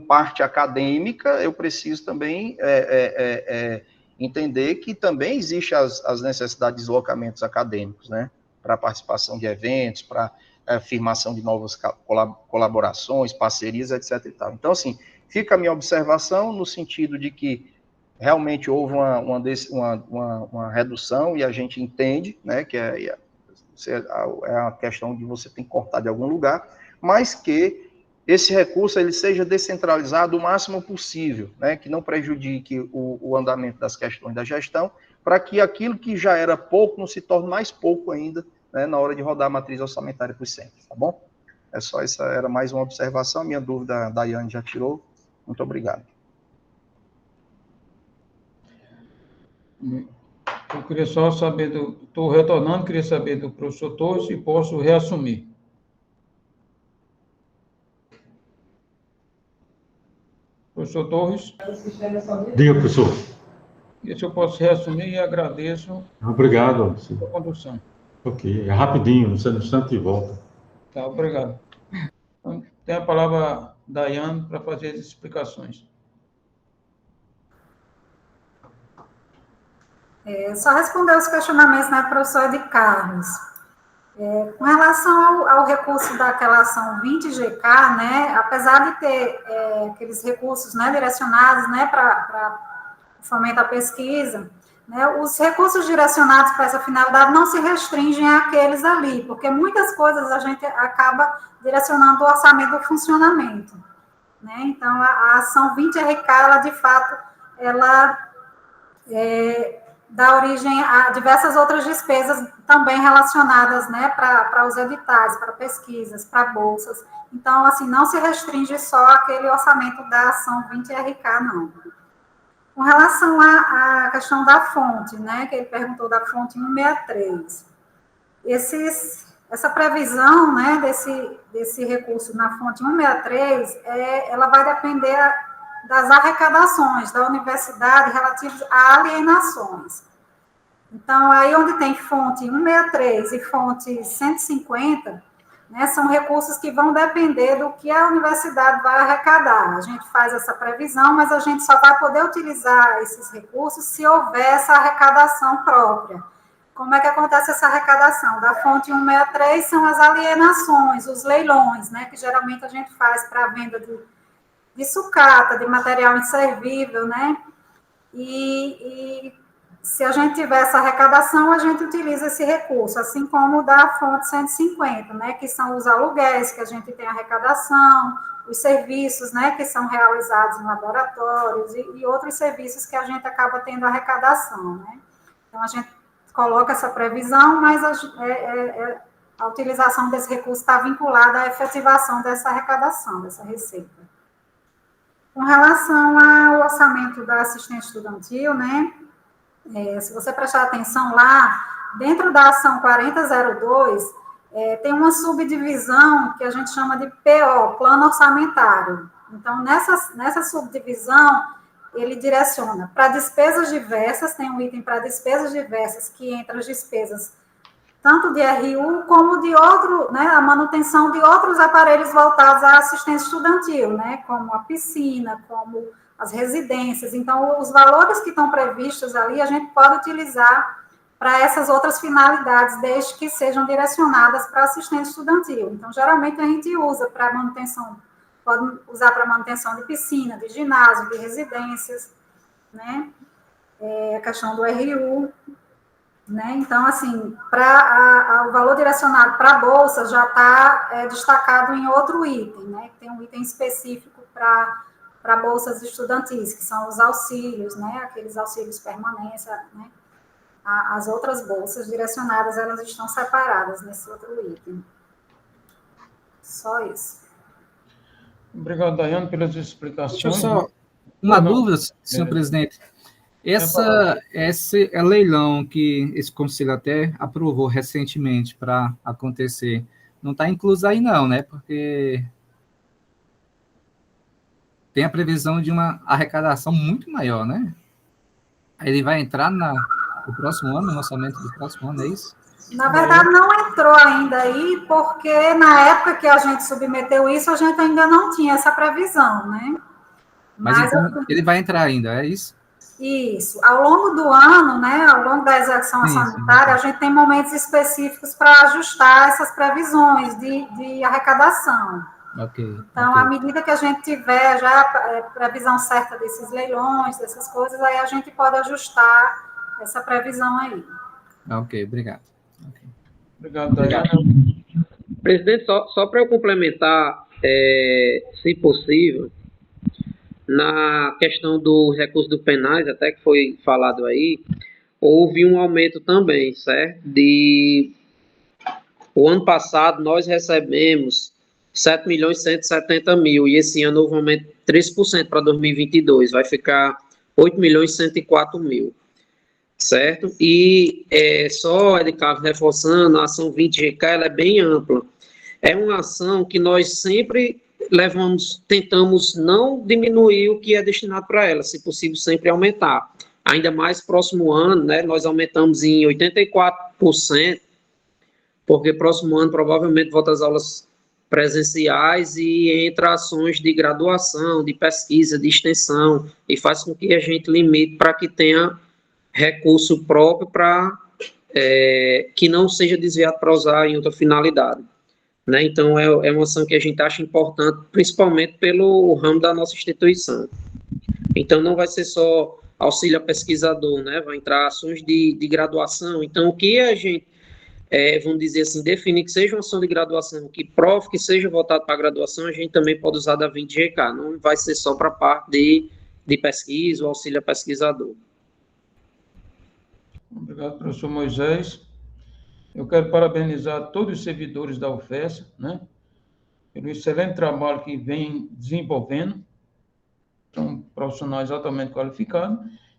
parte acadêmica, eu preciso também entender que também existem as necessidades de deslocamentos acadêmicos, né? Para participação de eventos, para firmação de novas colaborações, parcerias, etc. e tal. Então, assim, fica a minha observação no sentido de que realmente houve uma redução, e a gente entende, né, que é a questão de você ter que cortar de algum lugar, mas que esse recurso ele seja descentralizado o máximo possível, né, que não prejudique o andamento das questões da gestão, para que aquilo que já era pouco não se torne mais pouco ainda, né, na hora de rodar a matriz orçamentária para os centros, tá bom? Essa era mais uma observação, a minha dúvida a Daiane já tirou. Muito obrigado. Eu queria só saber, estou retornando, queria saber do professor Torres se posso reassumir. Professor Torres? Diga, professor. E se eu posso reassumir, e agradeço Obrigado. a condução. Ok, é rapidinho, no instante e volta. Tá, obrigado. Então, tem a palavra Daiane para fazer as explicações. Só responder os questionamentos, né, professor de Carlos. Com relação ao recurso daquela ação 20GK, né, apesar de ter aqueles recursos, né, direcionados, né, para fomentar a pesquisa, né, os recursos direcionados para essa finalidade não se restringem àqueles ali, porque muitas coisas a gente acaba direcionando o orçamento do funcionamento, né? Então, a ação 20RK, ela, de fato, ela dá origem a diversas outras despesas também relacionadas, né, para os editais, para pesquisas, para bolsas. Então, assim, não se restringe só àquele orçamento da ação 20RK, não. Com relação à questão da fonte, né, que ele perguntou da fonte 163, essa previsão, né, desse recurso na fonte 163, ela vai depender das arrecadações da universidade relativas a alienações. Então, aí onde tem fonte 163 e fonte 150, né, são recursos que vão depender do que a universidade vai arrecadar. A gente faz essa previsão, mas a gente só vai poder utilizar esses recursos se houver essa arrecadação própria. Como é que acontece essa arrecadação? Da fonte 163 são as alienações, os leilões, né, que geralmente a gente faz para a venda de sucata, de material inservível, né? E se a gente tiver essa arrecadação, a gente utiliza esse recurso, assim como da fonte 150, né? Que são os aluguéis que a gente tem arrecadação, os serviços, né? Que são realizados em laboratórios e outros serviços que a gente acaba tendo arrecadação, né? Então, a gente coloca essa previsão, mas a utilização desse recurso está vinculada à efetivação dessa arrecadação, dessa receita. Com relação ao orçamento da assistência estudantil, né, se você prestar atenção lá, dentro da ação 4002, tem uma subdivisão que a gente chama de PO, Plano Orçamentário. Então, nessa subdivisão, ele direciona para despesas diversas, tem um item para despesas diversas, que entra as despesas tanto de RU como de outro, né, a manutenção de outros aparelhos voltados à assistência estudantil, né, como a piscina, como as residências. Então, os valores que estão previstos ali, a gente pode utilizar para essas outras finalidades, desde que sejam direcionadas para assistência estudantil. Então, geralmente, a gente usa para manutenção, pode usar para manutenção de piscina, de ginásio, de residências, né, a questão do RU, né? Então, assim, o valor direcionado para a bolsa já está destacado em outro item, né? Tem um item específico para bolsas estudantis, que são os auxílios, né? Aqueles auxílios permanência, né? As outras bolsas direcionadas, elas estão separadas nesse outro item. Só isso. Obrigado, Daiane, pelas explicações. Deixa eu só uma dúvida, senhor presidente. Esse leilão que esse conselho até aprovou recentemente para acontecer, não está incluso aí não, né? Porque tem a previsão de uma arrecadação muito maior, né? Aí ele vai entrar no próximo ano, no orçamento do próximo ano, é isso? Na verdade, não entrou ainda aí, porque na época que a gente submeteu isso, a gente ainda não tinha essa previsão, né? Mas então, ele vai entrar ainda, é isso? Isso. Ao longo do ano, né, ao longo da execução orçamentária, a gente tem momentos específicos para ajustar essas previsões de arrecadação. Então, à medida que a gente tiver já a previsão certa desses leilões, dessas coisas, aí a gente pode ajustar essa previsão aí. Ok, obrigado. Obrigado, Daiane. Presidente, só para eu complementar, se possível, na questão dos recursos do penais, até que foi falado aí, houve um aumento também, certo? O ano passado nós recebemos 7.170.000 e esse ano houve um aumento de 3% para 2022, vai ficar 8.104.000, certo? E só, Edicavo, reforçando, a ação 20GK ela é bem ampla. É uma ação que nós sempre tentamos não diminuir o que é destinado para ela, se possível sempre aumentar. Ainda mais próximo ano, né, nós aumentamos em 84%, porque próximo ano provavelmente volta às aulas presenciais e entra ações de graduação, de pesquisa, de extensão, e faz com que a gente limite para que tenha recurso próprio para que não seja desviado para usar em outra finalidade. Né? Então, é uma ação que a gente acha importante, principalmente pelo ramo da nossa instituição. Então, não vai ser só auxílio a pesquisador, né? Vai entrar ações de graduação. Então, o que a gente, vamos dizer assim, definir que seja uma ação de graduação, que prove que seja voltado para a graduação, a gente também pode usar da 20GK. Não vai ser só para a parte de pesquisa ou auxílio a pesquisador. Obrigado, professor Moisés. Eu quero parabenizar todos os servidores da UFES, né, pelo excelente trabalho que vem desenvolvendo, são profissionais altamente qualificados,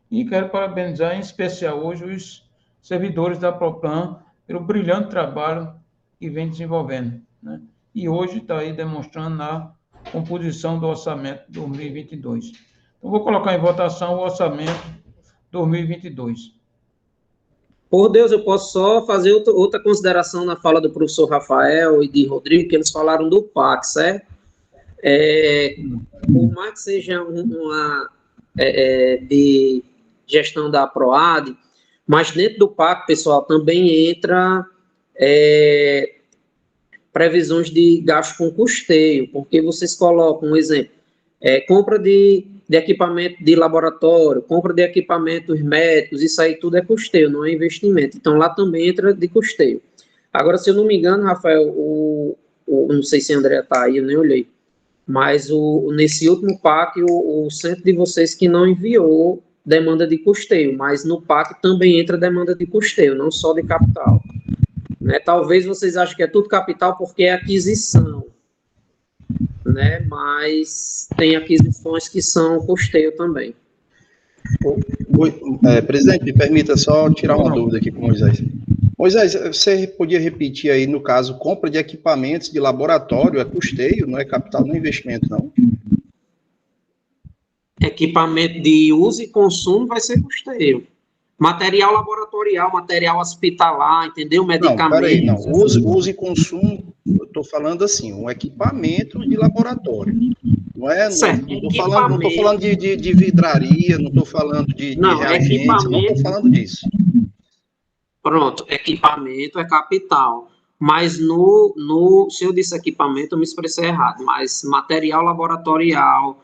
e quero parabenizar em especial hoje os servidores da Proplan pelo brilhante trabalho que vem desenvolvendo, né, e hoje está aí demonstrando na composição do orçamento 2022. Então, vou colocar em votação o orçamento 2022. Por Deus, eu posso só fazer outra consideração na fala do professor Rafael e de Rodrigo, que eles falaram do PAC, certo? Por mais que seja uma de gestão da PROAD, mas dentro do PAC, pessoal, também entra previsões de gasto com custeio, porque vocês colocam, um exemplo, compra de equipamento de laboratório, compra de equipamentos médicos, isso aí tudo é custeio, não é investimento. Então, lá também entra de custeio. Agora, se eu não me engano, Rafael, não sei se a André está aí, eu nem olhei, mas nesse último PAC, o centro de vocês que não enviou demanda de custeio, mas no PAC também entra demanda de custeio, não só de capital. Né? Talvez vocês achem que é tudo capital porque é aquisição, né? Mas tem aquisições que são custeio também. Presidente, me permita só tirar uma dúvida aqui com o Moisés. Moisés, você podia repetir aí, no caso, compra de equipamentos de laboratório, é custeio, não é capital, não é investimento, não? Equipamento de uso e consumo vai ser custeio. Material laboratorial, material hospitalar, entendeu? Medicamentos. Não, peraí, não. Uso e consumo, eu estou falando assim, um equipamento de laboratório. Não é? Certo, não estou falando de vidraria, não estou falando de reagentes, não estou falando disso. Pronto, equipamento é capital. Mas se eu disse equipamento, eu me expressei errado. Mas material laboratorial,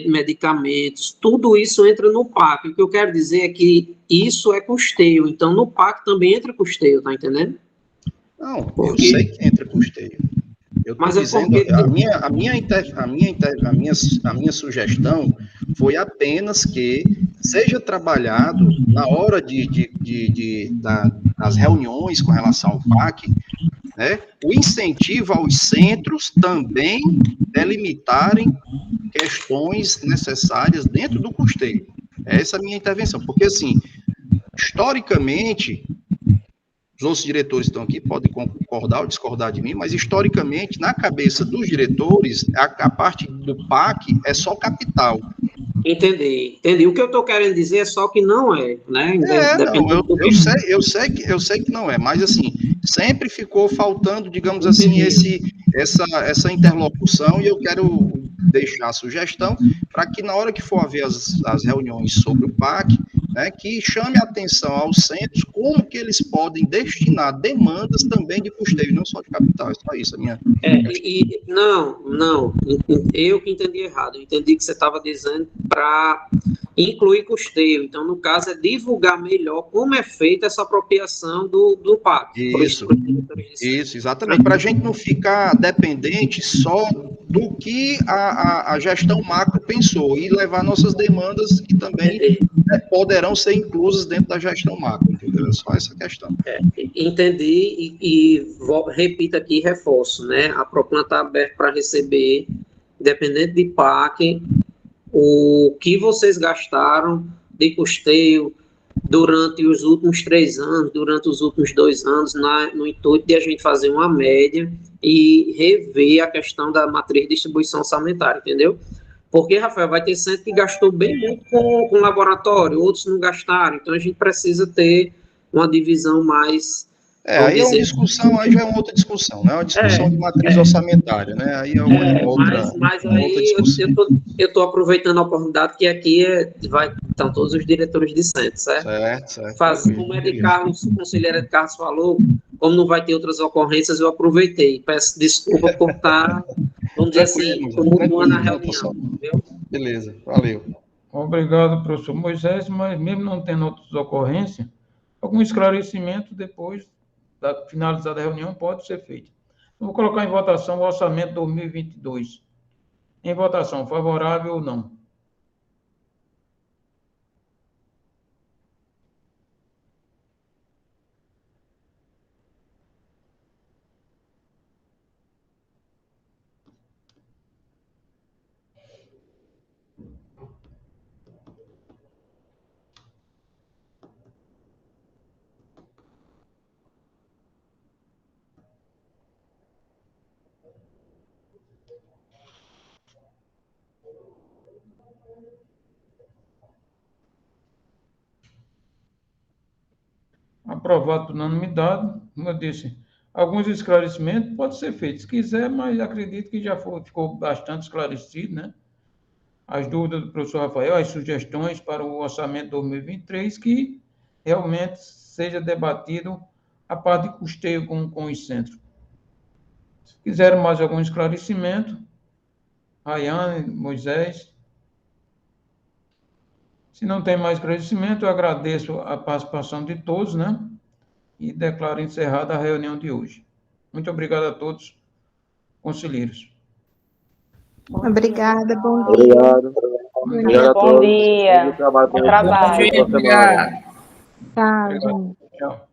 medicamentos, tudo isso entra no PAC. O que eu quero dizer é que isso é custeio. Então, no PAC também entra custeio, tá entendendo? Não, porque... eu sei que entra custeio. Eu estou dizendo, a minha sugestão foi apenas que seja trabalhado na hora das reuniões com relação ao PAC, né, o incentivo aos centros também delimitarem questões necessárias dentro do custeio. Essa é a minha intervenção, porque, assim, historicamente, os outros diretores estão aqui, podem concordar ou discordar de mim, mas, historicamente, na cabeça dos diretores, a parte do PAC é só capital. Entendi. O que eu estou querendo dizer é só que não é, né? Eu sei que não é, mas, assim, sempre ficou faltando, digamos assim, essa interlocução, e eu quero deixar a sugestão para que, na hora que for haver as reuniões sobre o PAC, né, que chame a atenção aos centros como que eles podem destinar demandas também de custeio, não só de capital. É só isso a minha... Não, eu que entendi errado. Eu entendi que você estava dizendo para incluir custeio. Então, no caso, é divulgar melhor como é feita essa apropriação do PAC. Isso, exatamente. Para a gente não ficar dependente só do que a gestão macro pensou e levar nossas demandas que também poderão ser inclusas dentro da gestão macro, entendeu? É só essa questão. Entendi e repito aqui e reforço, né? A Proplan está aberta para receber, independente de PAC, o que vocês gastaram de custeio durante os últimos 3 anos, durante os últimos 2 anos, no intuito de a gente fazer uma média e rever a questão da matriz de distribuição orçamentária, entendeu? Porque, Rafael, vai ter centro que gastou bem muito com laboratório, outros não gastaram, então a gente precisa ter uma divisão mais Aí é uma discussão, aí já é uma outra discussão, né? É uma discussão de matriz orçamentária, né? Aí é uma outra, mas uma outra aí discussão. eu estou aproveitando a oportunidade que aqui estão todos os diretores de centro, certo? Certo. Como o conselheiro Carlos falou, como não vai ter outras ocorrências, eu aproveitei. Peço desculpa por estar, vamos dizer assim, tumultuando na reunião. Beleza, valeu. Obrigado, professor Moisés, mas mesmo não tendo outras ocorrências, algum esclarecimento depois da finalizada a reunião pode ser feito. Eu vou colocar em votação o orçamento 2022. Em votação, favorável ou não? Aprovado por unanimidade, como eu disse, alguns esclarecimentos podem ser feitos, se quiser, mas acredito que já ficou bastante esclarecido, né? As dúvidas do professor Rafael, as sugestões para o orçamento 2023, que realmente seja debatido a parte de custeio com os centros. Se quiserem mais algum esclarecimento, Rayane, Moisés. Se não tem mais esclarecimento, eu agradeço a participação de todos, né? E declaro encerrada a reunião de hoje. Muito obrigado a todos, conselheiros. Obrigada, bom dia. Obrigado. Obrigado a todos. Bom dia. Bom trabalho. Bom trabalho. Boa semana. Tchau, gente. Tchau.